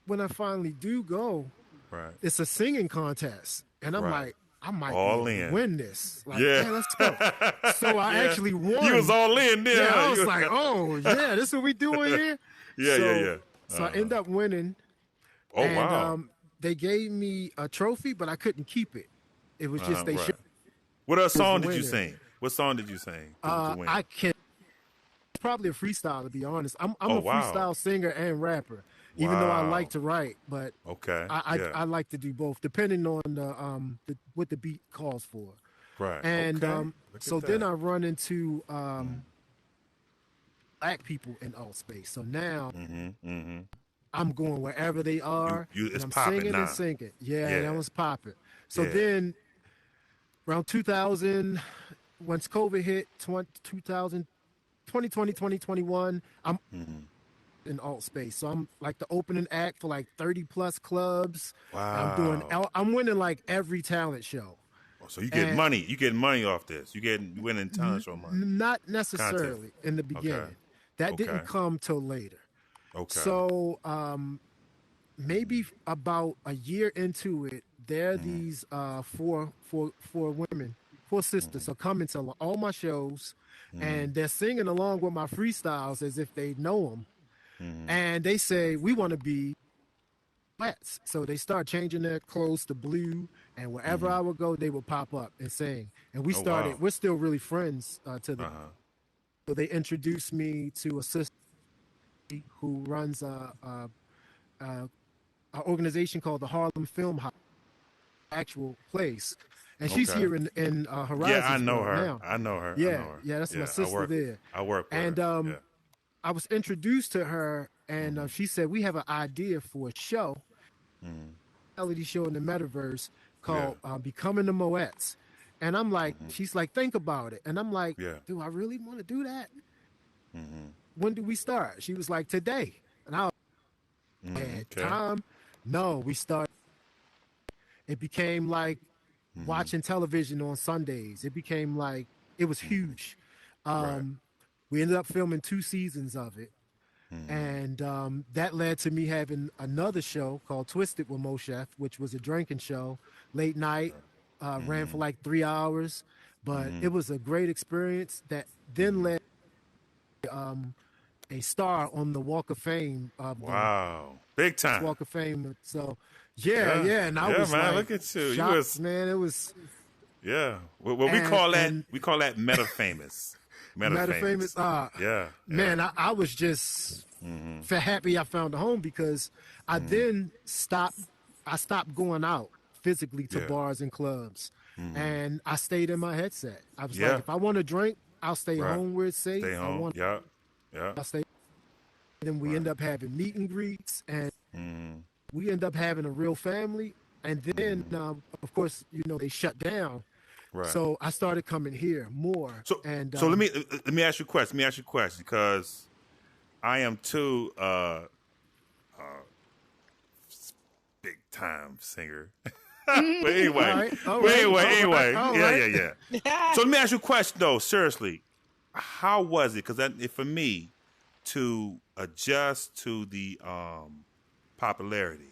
when I finally do go, Right. it's a singing contest. And I'm Right. like, I might All be able to in. win this. Like, Yeah. yeah, let's go. So I actually won. You was all in there. Yeah, huh? I was You- like, oh, yeah, this is what we doing here? Yeah, so, yeah. So I end up winning. Oh, and, wow. they gave me a trophy, but I couldn't keep it. It was just they right. should. What song did you winner. sing? What song did you sing? to win? I can probably a freestyle, to be honest. I'm Oh, a wow. freestyle singer and rapper, even though I Wow. like to write. But Okay. I like to do both, depending on what the beat calls for. Right. And okay. Look so at then that. I run into black people in alt space. So now I'm going wherever they are. it's and I'm popping singing now. and singing. Yeah, Yeah. that was popping. So Yeah. then around 2000, once COVID hit, 2020, 2021, I'm in alt space. So I'm like the opening act for like 30 plus clubs. Wow. I'm winning like every talent show. So you get and- money. You get money off this. You winning talent show money. Not necessarily in the beginning. Okay. That Okay. didn't come till later. Okay. So maybe about a year into it, there are these four women, four sisters are coming to all my shows, and they're singing along with my freestyles as if they know them. And they say, we want to be Let's. So they start changing their clothes to blue, and wherever I would go, they would pop up and sing. And we started, wow. we're still really friends to them. So they introduced me to a sister who runs an organization called the Harlem Film House, actual place. And she's Okay. here in Horizon. Yeah, I know her. now. I know her. Yeah, I know her. yeah, that's my I sister work, there. I work with And her. Yeah. I was introduced to her, and she said, we have an idea for a show, reality show in the metaverse called Becoming the Moettes. And I'm like, she's like, think about it. And I'm like, do I really want to do that? When do we start? She was like, today. And I was like, time? No, we started. It became like watching television on Sundays. It became like, it was huge. We ended up filming 2 seasons of it. And that led to me having another show called Twisted with Moshef, which was a drinking show, late night, ran for like 3 hours. But it was a great experience that then led a star on the Walk of Fame. Wow. Big time. Walk of Fame. So, yeah. And I was man, like, look at you. shocked, You was, man. It was yeah. Well, we call that meta famous. Meta famous. Yeah. Man, I was just happy I found a home because I then stopped going out physically to bars and clubs. And I stayed in my headset. I was like, if I want to drink, I'll stay home where it's safe. Stay home. Yeah. I'll stay. Then we end up having meet and greets, and we end up having a real family. And then, of course, they shut down. Right. So I started coming here more. So let me ask you a question. Because I am too big time singer. But anyway, yeah. So let me ask you a question though. Seriously, how was it? Because for me to adjust to the popularity,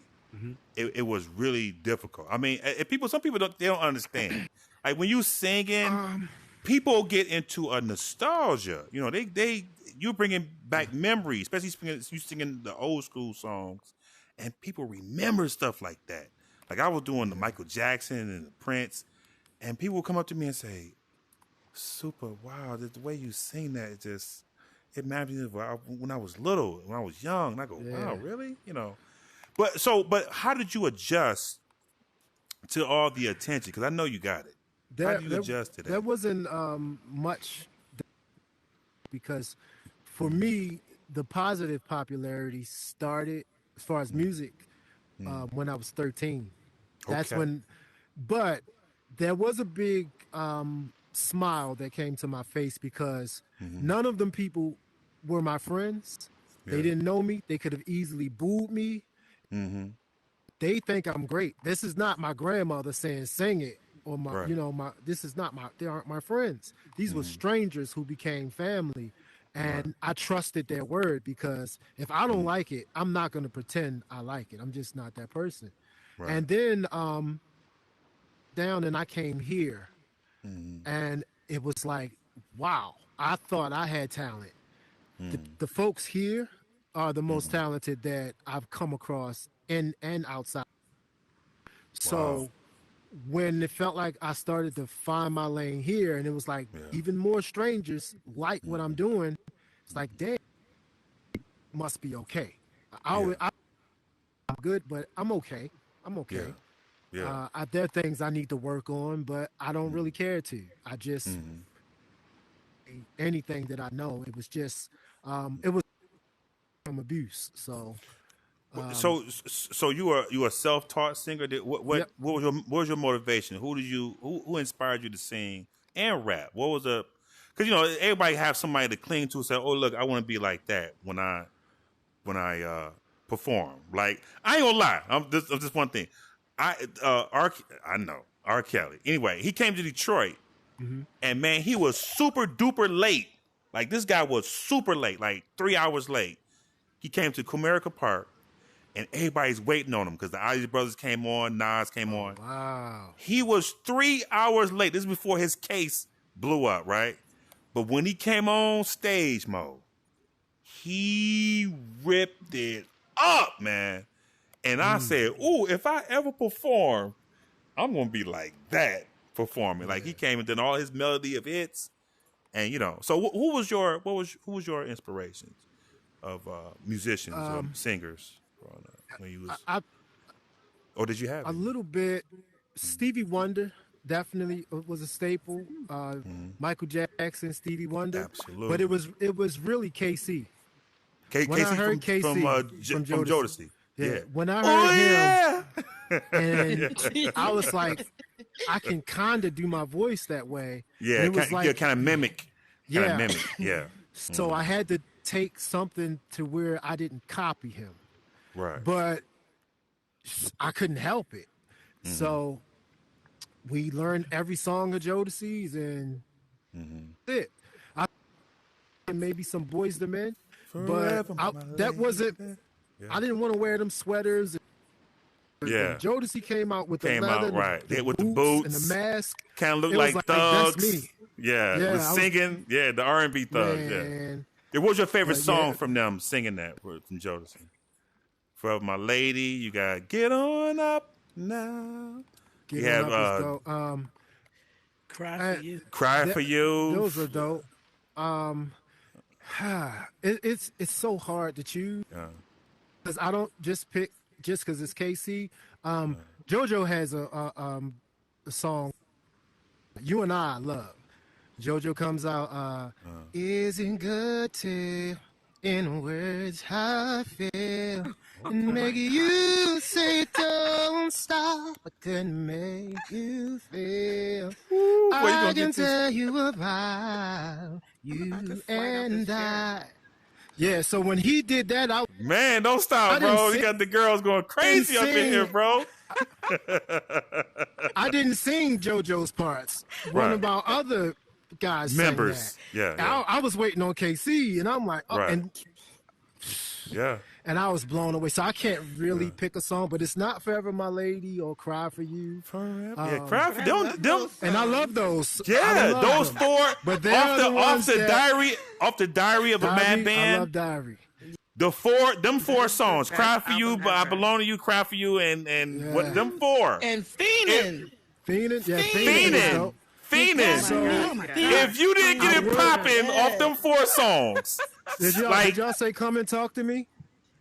it was really difficult. I mean, some people don't understand. Like when you singing, people get into a nostalgia. You're bringing back memories, especially you singing the old school songs, and people remember stuff like that. Like I was doing the Michael Jackson and the Prince, and people would come up to me and say, "Super, wow, the way you sing that, it reminds me of when I was little, when I was young." And I go, "Wow, really?" But how did you adjust to all the attention? Because I know you got it. How did you adjust to that? There wasn't much, because for me, the positive popularity started as far as music when I was 13. That's when, but there was a big smile that came to my face because none of them people were my friends. Yeah. They didn't know me. They could have easily booed me. Mm-hmm. They think I'm great. This is not my grandmother saying sing it or my Right. you know my this is not my they aren't my friends. These were strangers who became family, and I trusted their word because if I don't like it, I'm not going to pretend I like it. I'm just not that person. Right. And then down and I came here, and it was like, wow, I thought I had talent. The folks here are the most talented that I've come across in and outside. So when it felt like I started to find my lane here, and it was like even more strangers like what I'm doing, it's like, damn, must be okay. I'm good, but I'm okay. I'm okay. Yeah. There are things I need to work on, but I don't really care to. I just anything that I know. It was just it was from abuse. So So you are a self-taught singer. What was your motivation? Who inspired you to sing and rap? What was because everybody have somebody to cling to, say, oh look, I want to be like that when I perform. Like, I ain't gonna lie, this one thing. I know R. Kelly. Anyway, he came to Detroit, and man, he was super duper late. Like, this guy was super late, like 3 hours late. He came to Comerica Park, and everybody's waiting on him because the Isley Brothers came on, Nas came on. wow. He was 3 hours late. This is before his case blew up, right? But when he came on stage, Mo, he ripped it up, man. And I said, ooh, if I ever perform, I'm going to be like that performing. Like, he came and did all his melody of hits. And, so who was your inspirations of musicians or singers growing up when you was? Or did you have a little bit? Stevie Wonder definitely was a staple. Michael Jackson, Stevie Wonder. Absolutely. But it was really KC. When I heard from Jodeci. Yeah. When I heard him, and I was like, I can kind of do my voice that way. Yeah, and it was kind of mimic. Yeah. So I had to take something to where I didn't copy him. Right. But I couldn't help it. So we learned every song of Jodeci's, and that's it. Maybe some Boys to Men, but that wasn't. Yeah. I didn't want to wear them sweaters. Yeah. Jodeci came out with the leather, with the boots and the mask. Kind of looked like thugs. That's me. Yeah, was singing. The R&B thugs. Man. Yeah. What was your favorite song from them singing that from Jodeci? For My Lady, you got Get On Up Now. Get On Up is dope. Cry for You. Cry for You. Those are dope. It's so hard to choose because I don't just pick just because it's KC. JoJo has a song you and I love. JoJo comes out. Isn't good to in words how I feel and make you say don't stop. I couldn't make you feel. I can tell you about you and I. Yeah, so when he did that, man, don't stop, bro. You got the girls going crazy up in here, bro. I didn't sing JoJo's parts. One of our other guys members. Sang that. I was waiting on KC, and I'm like, and I was blown away. So I can't really pick a song, but it's not Forever My Lady or Cry for You. Cry for them. And I love those. Yeah, those four. But off the Diary of a Mad Band. I love Diary. Them four songs, Cry for You, I Belong to You, Cry for You, and what them four. And Fiendin'. Fiendin'. If you didn't get it popping off them four songs. Did y'all say Come and Talk to Me?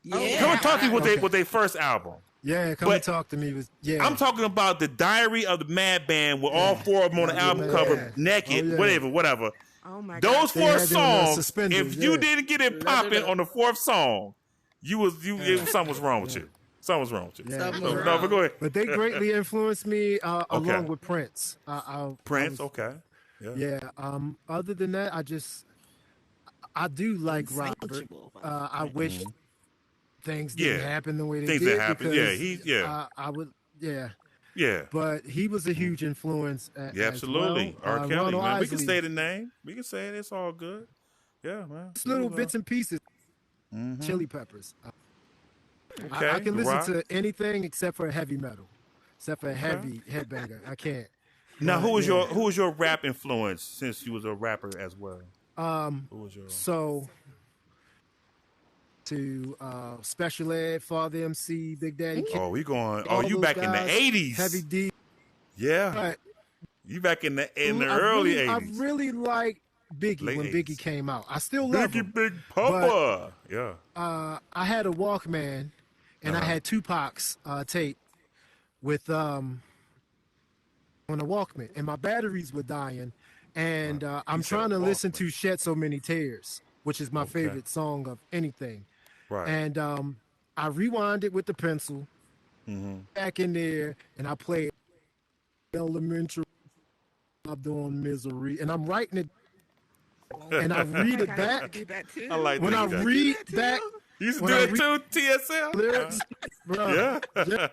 Yeah. Come and Talk to Me with their first album. Yeah, Come and Talk to Me was I'm talking about the Diary of the Mad Band with all four of them on the album cover, naked, whatever. Oh my God. Those four songs, if you didn't get it popping on the fourth song, something was wrong with you. Something's wrong with you. Yeah. Something No, wrong. but go ahead. But they greatly influenced me along with Prince. Prince, was- okay. Yeah. Yeah. Other than that, I do like Robert. Insatiable. I wish things Yeah. didn't happen the way they Things did. that happen. Because Yeah. I would. Yeah. Yeah. But he was a huge influence. Yeah, absolutely. As well. R. Kelly, Ronald man. We can Isley. say the name. We can say it. It's all good. Yeah, man. Just little bits and pieces. Mm-hmm. Chili Peppers. Okay. I can The listen Rock. to anything except for heavy metal, except for heavy headbanger. I can't. Now, But, who was your rap influence since you was a rapper as well? Who was your? So to Special Ed, Father MC, Big Daddy Kane. Oh, we going. all Oh, you those back in the guys, '80s? Heavy D. Yeah. But You back in the I early really, '80s. I really like Biggie Late when 80s. Biggie came out. I still love him. Big Papa. Yeah. I had a Walkman, and I had Tupac's tape with on a Walkman, and my batteries were dying, and I'm said a trying to listen Walkman. to "Shed So Many Tears," which is my favorite song of anything. Right. And I rewind it with the pencil back in there, and I play Elementary. I'm doing Misery, and I'm writing it, and I read it I back. do that too. I like When I that. read back You used to when do I that too, TSL? lyrics, bro. Yeah.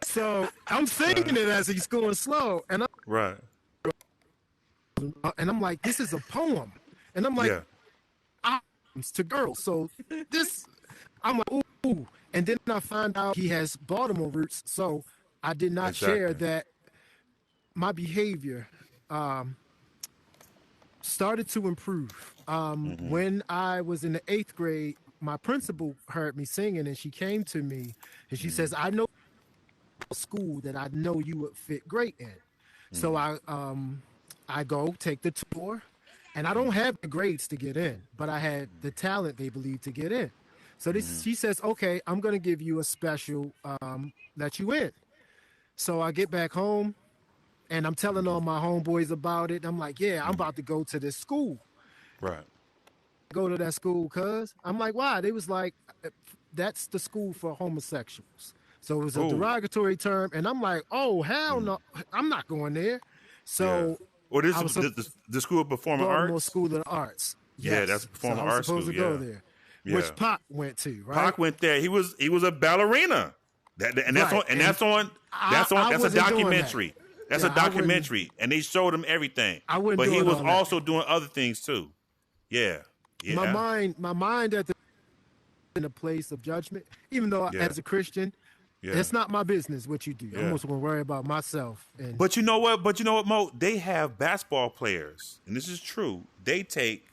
So I'm singing it as he's going slow, and Right. I'm like, this is a poem, and I'm like, Yeah. albums to girls. So this, I'm like, ooh, and then I find out he has Baltimore roots, so I did not share Exactly. that. My behavior started to improve. When I was in the 8th grade, my principal heard me singing, and she came to me, and she says, "I know a school that I know you would fit great in." So I go take the tour, and I don't have the grades to get in, but I had the talent they believe to get in. So she says, "Okay, I'm going to give you a special, let you in." So I get back home, and I'm telling all my homeboys about it. I'm like, "Yeah, I'm about to go to this school." Right. Go to that school, cuz I'm like, "Why?" They was like, "That's the school for homosexuals." So it was a Ooh. derogatory term, and I'm like, "Oh hell no, I'm not going there." So Well, this I is was the School of Performing Baltimore Arts. School of the Arts. Yeah, Yes. that's a performing so I was arts supposed school, to go yeah. there, Yeah. which Pac went to, right? Pac went there. He was a ballerina. And that's Right. on. And that's on. I That's a wasn't doing that. documentary. That's Yeah, a I wouldn't- documentary, and they showed him everything. I wouldn't But do he it was all that. also doing other things too. Yeah. Yeah. My mind at the in a place of judgment, even though Yeah. as a Christian, Yeah. it's not my business what you do. Yeah. I'm just gonna worry about myself. And But you know what? Mo? They have basketball players, and this is true. They take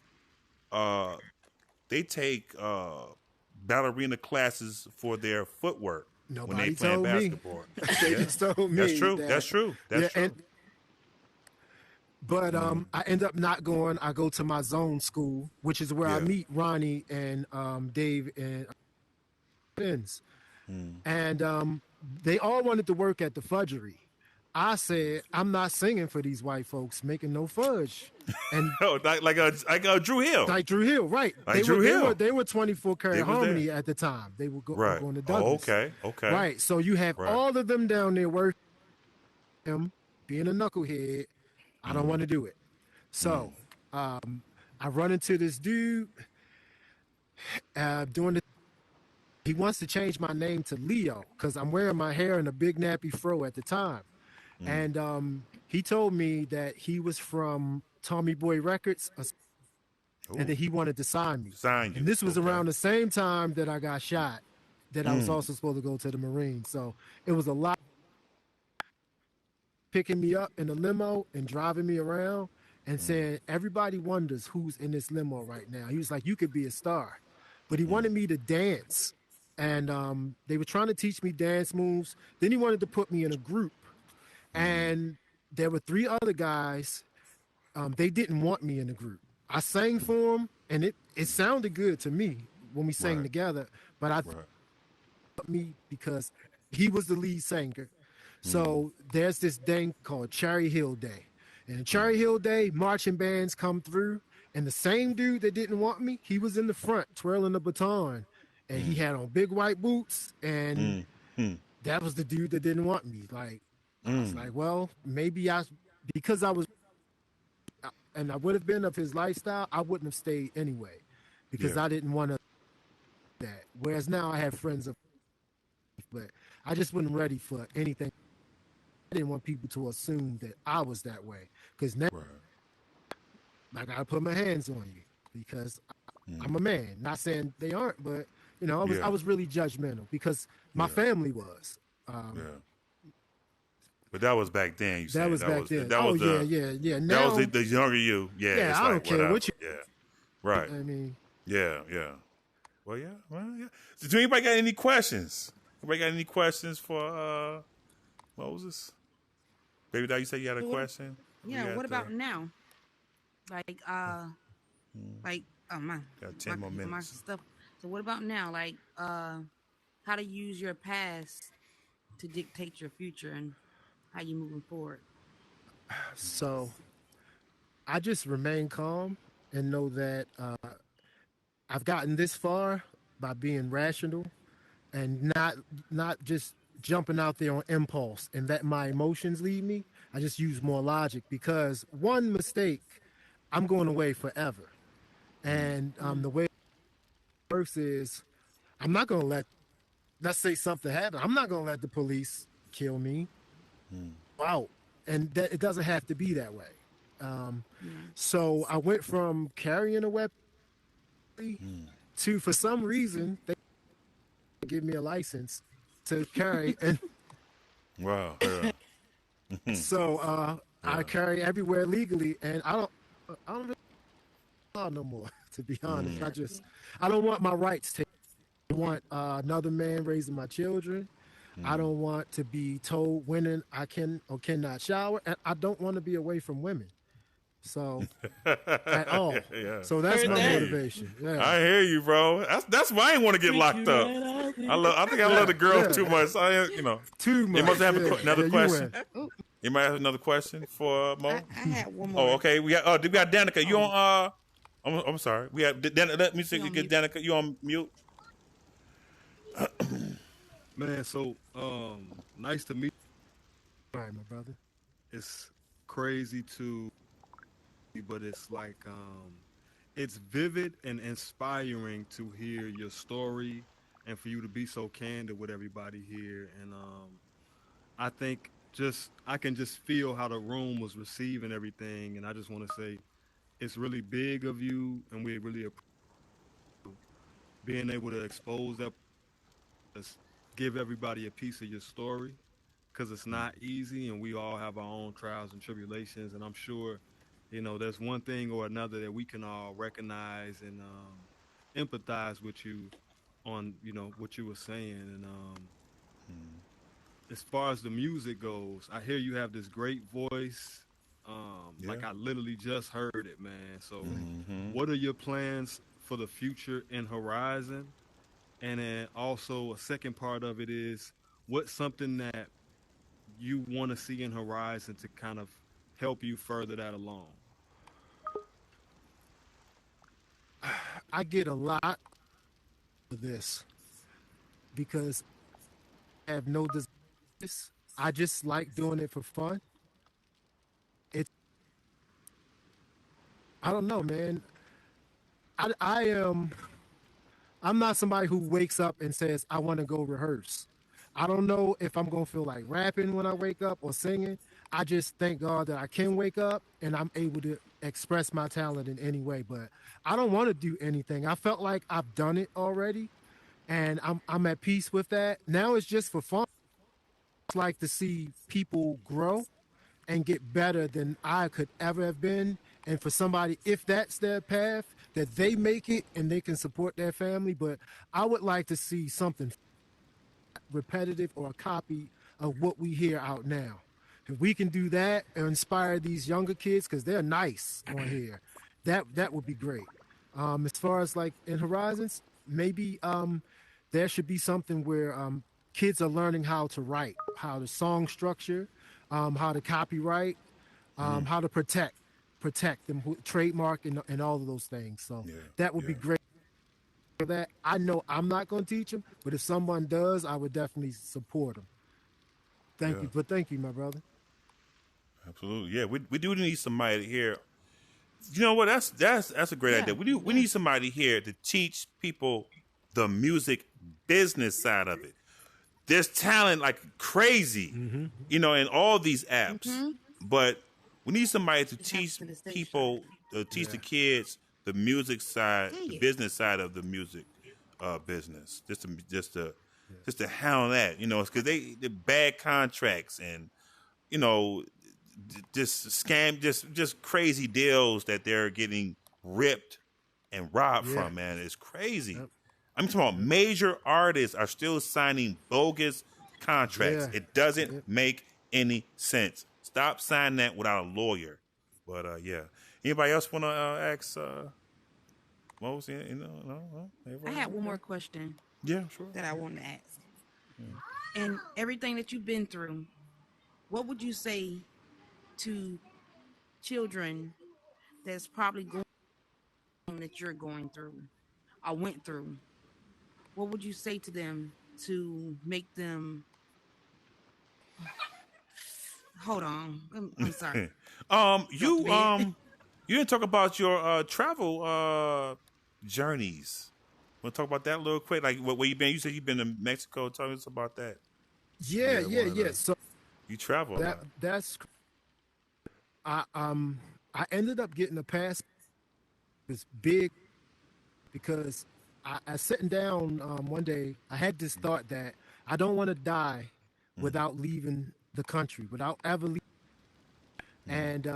ballerina classes for their footwork when Nobody they play told me. basketball. they just told me That's true. that- That's true. That's true. But I end up not going. I go to my zone school, which is where I Yeah. meet Ronnie and Dave and Benz. And they all wanted to work at the fudgery. I said, I'm not singing for these white folks making no fudge. And Oh, like a Drew Hill. like Drew Hill, right? Like Drew Hill. They were 24 They karat was harmony there. at the time. They were Right. going to Oh, Douglas. okay. Right. So you have Right. all of them down there working. Him being a knucklehead, I don't want to do it. So I run into this dude doing the. He wants to change my name to Leo because I'm wearing my hair in a big nappy fro at the time. And he told me that he was from Tommy Boy Records and that he wanted to sign me. Sign you. And this was Okay. around the same time that I got shot, that I was also supposed to go to the Marines. So it was a lot picking me up in a limo and driving me around and saying, everybody wonders who's in this limo right now. He was like, you could be a star. But he wanted me to dance. And they were trying to teach me dance moves. Then he wanted to put me in a group. And there were 3 other guys. They didn't want me in the group. I sang for them, and it sounded good to me when we sang Right. together. But I thought me because he was the lead singer. So there's this thing called Cherry Hill Day. And Cherry Hill Day, marching bands come through. And the same dude that didn't want me, he was in the front twirling the baton. and he had on big white boots, and Mm. that was the dude that didn't want me. Like, I was like, well, maybe because I was, and I would have been of his lifestyle, I wouldn't have stayed anyway, because I didn't want to that. Whereas now I have friends of, but I just wasn't ready for anything. I didn't want people to assume that I was that way, because now I gotta put my hands on you because I'm a man. Not saying they aren't, but I was really judgmental because my family was. But that was back then. You said that was back then. That was yeah. That Now, was the younger you. Yeah. It's I like, don't care whatever. what you. Yeah. Right. I mean. Yeah. Well, yeah. So, do anybody got any questions? Anybody got any questions for Moses? Baby doll, you said you had a question? Yeah. What about now? Like, oh my, got 10 more minutes. My stuff. So what about now? Like, how to use your past to dictate your future and how you moving forward? So, I just remain calm and know that I've gotten this far by being rational and not just jumping out there on impulse and let my emotions lead me. I just use more logic because one mistake, I'm going away forever. And the way it works is I'm not going to let's say something happens. I'm not going to let the police kill me. Wow. And it doesn't have to be that way. So I went from carrying a weapon to, for some reason, they give me a license to carry. And wow. So I carry everywhere legally, and I don't really no more, to be honest. I don't want my rights taken. I want another man raising my children. I don't want to be told when I can or cannot shower, and I don't want to be away from women. So at all. So that's my motivation. Yeah. I hear you, bro. That's why I ain't want to get locked up. I think I love the girls too much. Too much. You must have another question. You might have another question for Mo. I had one more. Oh, okay. We got Danica. You on? I'm sorry. We have let me see if you get Danica. You on mute? Man, so nice to meet you. All right, my brother. It's crazy but it's like it's vivid and inspiring to hear your story and for you to be so candid with everybody here. And I think I can just feel how the room was receiving everything, and I just want to say it's really big of you, and we really appreciate being able to expose that, give everybody a piece of your story, because it's not easy, and we all have our own trials and tribulations, and I'm sure there's one thing or another that we can all recognize and empathize with you on, what you were saying. And as far as the music goes, I hear you have this great voice. Like I literally just heard it, man. So what are your plans for the future in Horizon? And then also a second part of it is, what's something that you want to see in Horizon to kind of help you further that along? I get a lot of this because I have no desire. I just like doing it for fun. I don't know, man. I'm not somebody who wakes up and says, I want to go rehearse. I don't know if I'm going to feel like rapping when I wake up or singing. I just thank God that I can wake up and I'm able to express my talent in any way. But I don't want to do anything. I felt like I've done it already, and I'm at peace with that. Now it's just for fun. It's like to see people grow and get better than I could ever have been. And for somebody, if that's their path, that they make it and they can support their family. But I would like to see something repetitive or a copy of what we hear out now. If we can do that and inspire these younger kids, because they're nice on here, that would be great. As far as like in Horizons, maybe there should be something where kids are learning how to write, how to song structure, how to copyright, how to protect them, trademark, and all of those things. So that would be great. that. I know I'm not going to teach them, but if someone does, I would definitely support them. Thank you, but thank you, my brother. Absolutely, yeah. We do need somebody here. You know what? That's a great idea. We need somebody here to teach people the music business side of it. There's talent like crazy, you know, in all these apps, but we need somebody to teach people, teach the kids the music side, the business side of the music business. Just to handle that, you know, because they bad contracts and you know just scam, just crazy deals that they're getting ripped and robbed from. Man, it's crazy. Yep. I'm talking about major artists are still signing bogus contracts. Yeah. It doesn't make any sense. Stop signing that without a lawyer. But yeah, anybody else want to ask? What was it? No. I had one more question. Yeah, sure. That I wanted to ask. And everything that you've been through, what would you say to children that's probably going that you're going through or went through? What would you say to them to make them? Hold on, I'm sorry. You didn't talk about your travel journeys. Want to talk about that a little quick? Like where you been? You said you've been to Mexico. Tell us about that. Yeah. So you travel. That's. I ended up getting a pass. It's big because I sitting down one day. I had this thought that I don't want to die without leaving the country, without ever leaving. And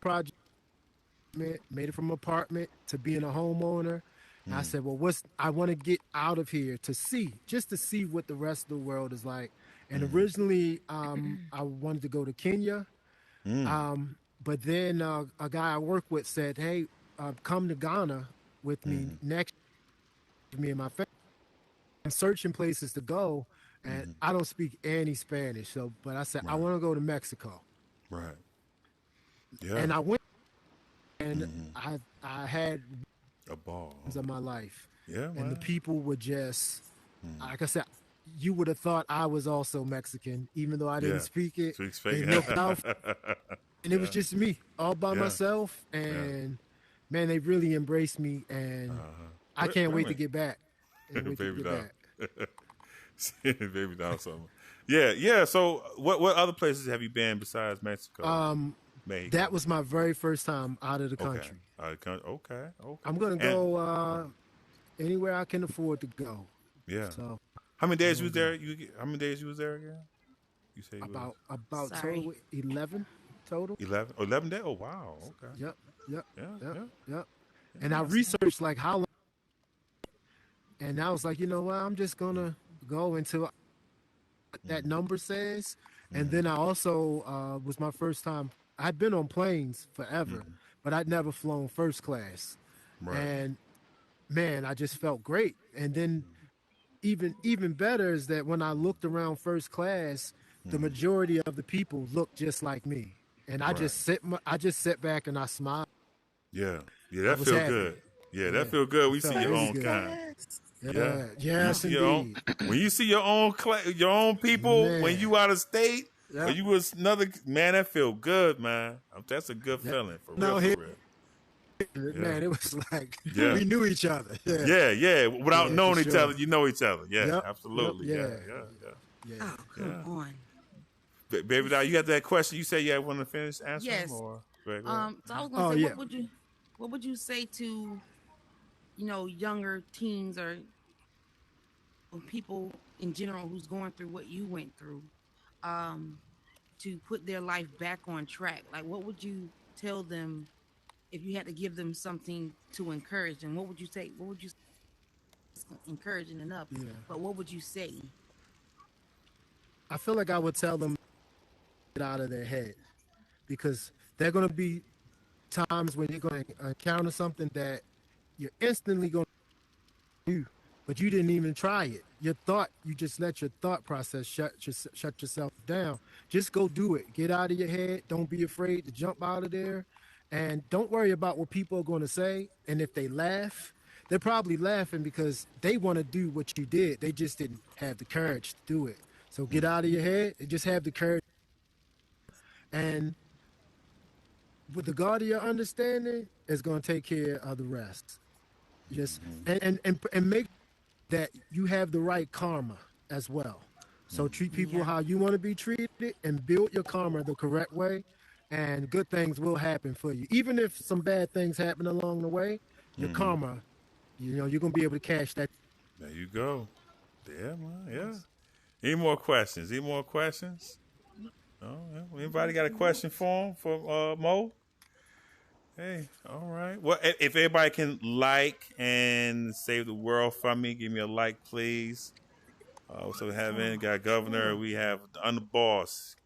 project made it from apartment to being a homeowner. And I said, well, I want to get out of here to see what the rest of the world is like. And originally, I wanted to go to Kenya. But then a guy I work with said, hey, come to Ghana with me next year, me and my family. I'm searching places to go, and I don't speak any Spanish. But I said, I want to go to Mexico. Right. Yeah. And I went, and I had a ball of my life. Yeah. And the people were just, like I said, you would have thought I was also Mexican, even though I didn't speak it. They looked out, and it was just me all by myself. And man, they really embraced me, and I can't wait to get back. Baby doll something. Yeah. So what other places have you been besides Mexico? Mexico. That was my very first time out of the country. Okay. I'm gonna go anywhere I can afford to go. Yeah. So how many days you was there? How many days you was there again? You say about total 11 total. 11 days. Oh wow. Okay. Yep. And I researched like how long, and I was like, you know what? I'm just gonna go until that number says. And then I also was my first time. I'd been on planes forever, but I'd never flown first class. Right. And man, I just felt great. And then even better is that when I looked around first class, the majority of the people looked just like me. And I just sit back and I smile. Yeah, that feel good. Yeah, that feel good. We see your own kind. Yes, indeed. When you see your own people, when you out of state, when you was another man, that feel good, man. That's a good feeling for real. Man, it was like we knew each other. Yeah. Without knowing each other, you know each other. Yeah, absolutely. Yeah. Oh, come on. Baby doll, you got that question? You say want to finish answering? Yes. Or, so I was gonna say, what would you say to, younger teens or people in general who's going through what you went through, to put their life back on track? Like, what would you tell them if you had to give them something to encourage them? What would you say? What would you say? It's encouraging enough, but what would you say? I feel like I would tell them get out of their head, because there are going to be times when you're going to encounter something that you're instantly going to do, but you didn't even try it. You just let your thought process shut yourself down. Just go do it. Get out of your head. Don't be afraid to jump out of there, and don't worry about what people are going to say. And if they laugh, they're probably laughing because they want to do what you did. They just didn't have the courage to do it. So get out of your head and just have the courage. And with the God of your understanding, it's going to take care of the rest. Just and make that you have the right karma as well. So treat people how you want to be treated and build your karma the correct way, and good things will happen for you. Even if some bad things happen along the way, your karma, you're going to be able to cash that. There you go. Yeah, man. Yeah. Any more questions? Any more questions? No. Anybody got a question for him, for Mo? Hey, all right. Well, if everybody can like and save the world from me, give me a like, please. So we have got Governor. We have the Underboss.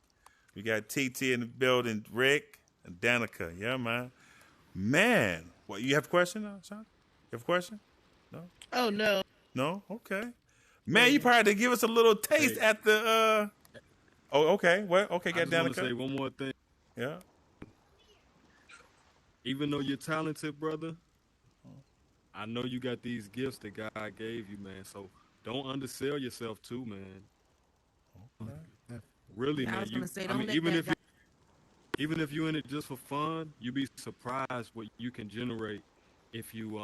We got TT in the building. Rick and Danica. Yeah, man. Man, what, you have a question, Sean? You have a question? No. Oh no. No. Okay. Man, you probably had to give us a little taste at the. Oh, okay. Well, okay. Got I just want Danica. to say one more thing. Yeah. Even though you're talented, brother, I know you got these gifts that God gave you, man. So don't undersell yourself too, man. Okay. Really, I man. was gonna say, I don't mean, let even if you're in it just for fun, you'd be surprised what you can generate if you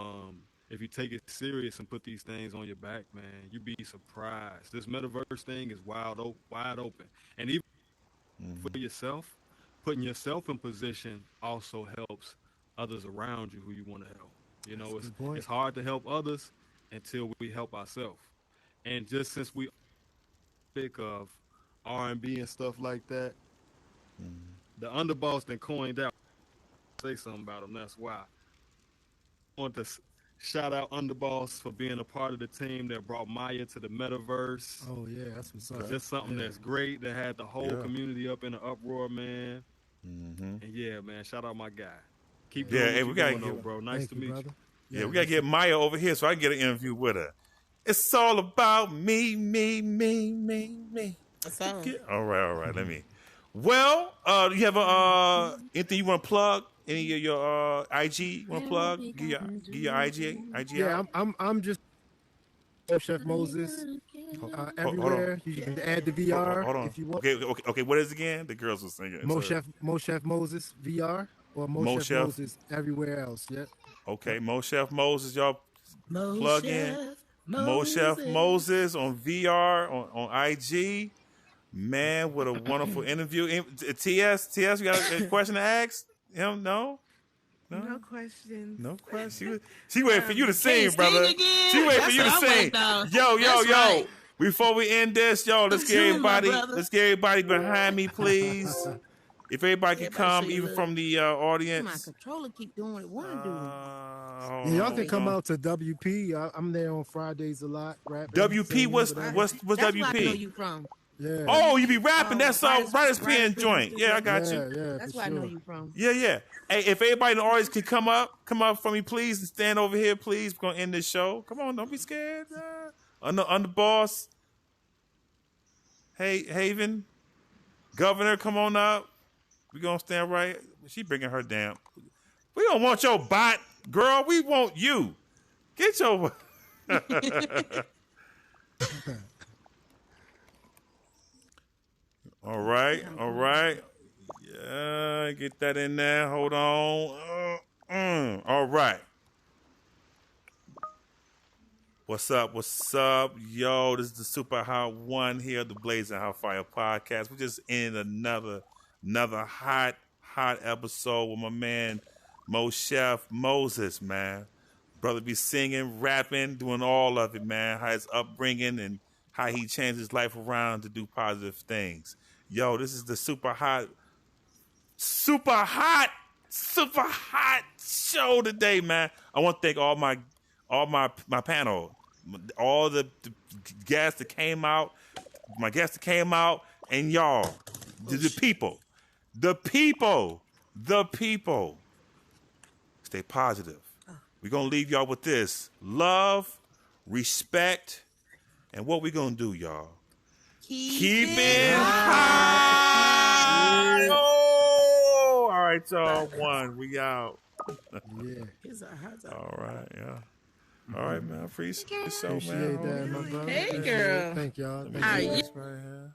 take it serious and put these things on your back, man. You'd be surprised. This metaverse thing is wide open, and even for yourself, putting yourself in position also helps others around you who you want to help. You know, it's hard to help others until we help ourselves. And just since we think of R&B and stuff like that, the underboss that coined out, say something about him. That's why I want to shout out Underboss for being a part of the team that brought Maya to the metaverse. Oh yeah, that's what's up. Just something that's great that had the whole community up in an uproar, man. And yeah, man, shout out my guy. Keep doing what you're doing, bro. Nice to meet you. Yeah, we gotta get Maya over here so I can get an interview with her. It's all about me. That's all. All right. Let me. Well, you have anything you want to plug? Any of your IG you want to plug? Give your IG. Yeah, I'm just MoshefMoses everywhere. You can add the VR Hold on. if you want. Okay. What is it again? The girls were singing. MoshefMoses VR or MoshefMoses everywhere else. Yeah. Okay, MoshefMoses, y'all plug in. MoshefMoses on VR on IG. Man, what a wonderful interview. TS, you got a question to ask him? No questions. No question. She waiting for you to sing, brother. Again? She waiting for you to sing. Yo. Right. Before we end this, yo, let's get everybody behind me, please. If everybody can come, even from the audience. My controller keep doing what it want to do. Y'all can come out to WP. I'm there on Fridays a lot. Rapping, WP, what's That's WP? where I know you from. Yeah. Oh, you be rapping. That's all. Right as Right pen as joint. Yeah, I got you. Yeah, That's for where I know sure. you from. Yeah. Hey, if everybody in the audience can come up for me, please, and stand over here, please. We're gonna end this show. Come on, don't be scared. Underboss. Hey, Haven. Governor, come on up. We gonna stand right. She bringing her down. We don't want your bot, girl. We want you. Get your. All right. Yeah, get that in there. Hold on. All right. What's up? Yo, this is the Super Hot One here, the Blazin' Hot Fire podcast. We're just in another hot episode with my man MoshefMoses, man. Brother be singing, rapping, doing all of it, man. How his upbringing and how he changed his life around to do positive things. Yo, this is the super hot show today, man. I want to thank all my panel, all the guests that came out, my guests that came out, and y'all, the people. Stay positive. We're gonna leave y'all with this: love, respect, and what we gonna do, y'all? Keep it high. Oh, all right, y'all. We out. Yeah. Here's a hot dog. All right, yeah. All right, man. I appreciate the show, Appreciate man. that, my brother. Hey, girl. Thank y'all. Let me Thank do you. this right here.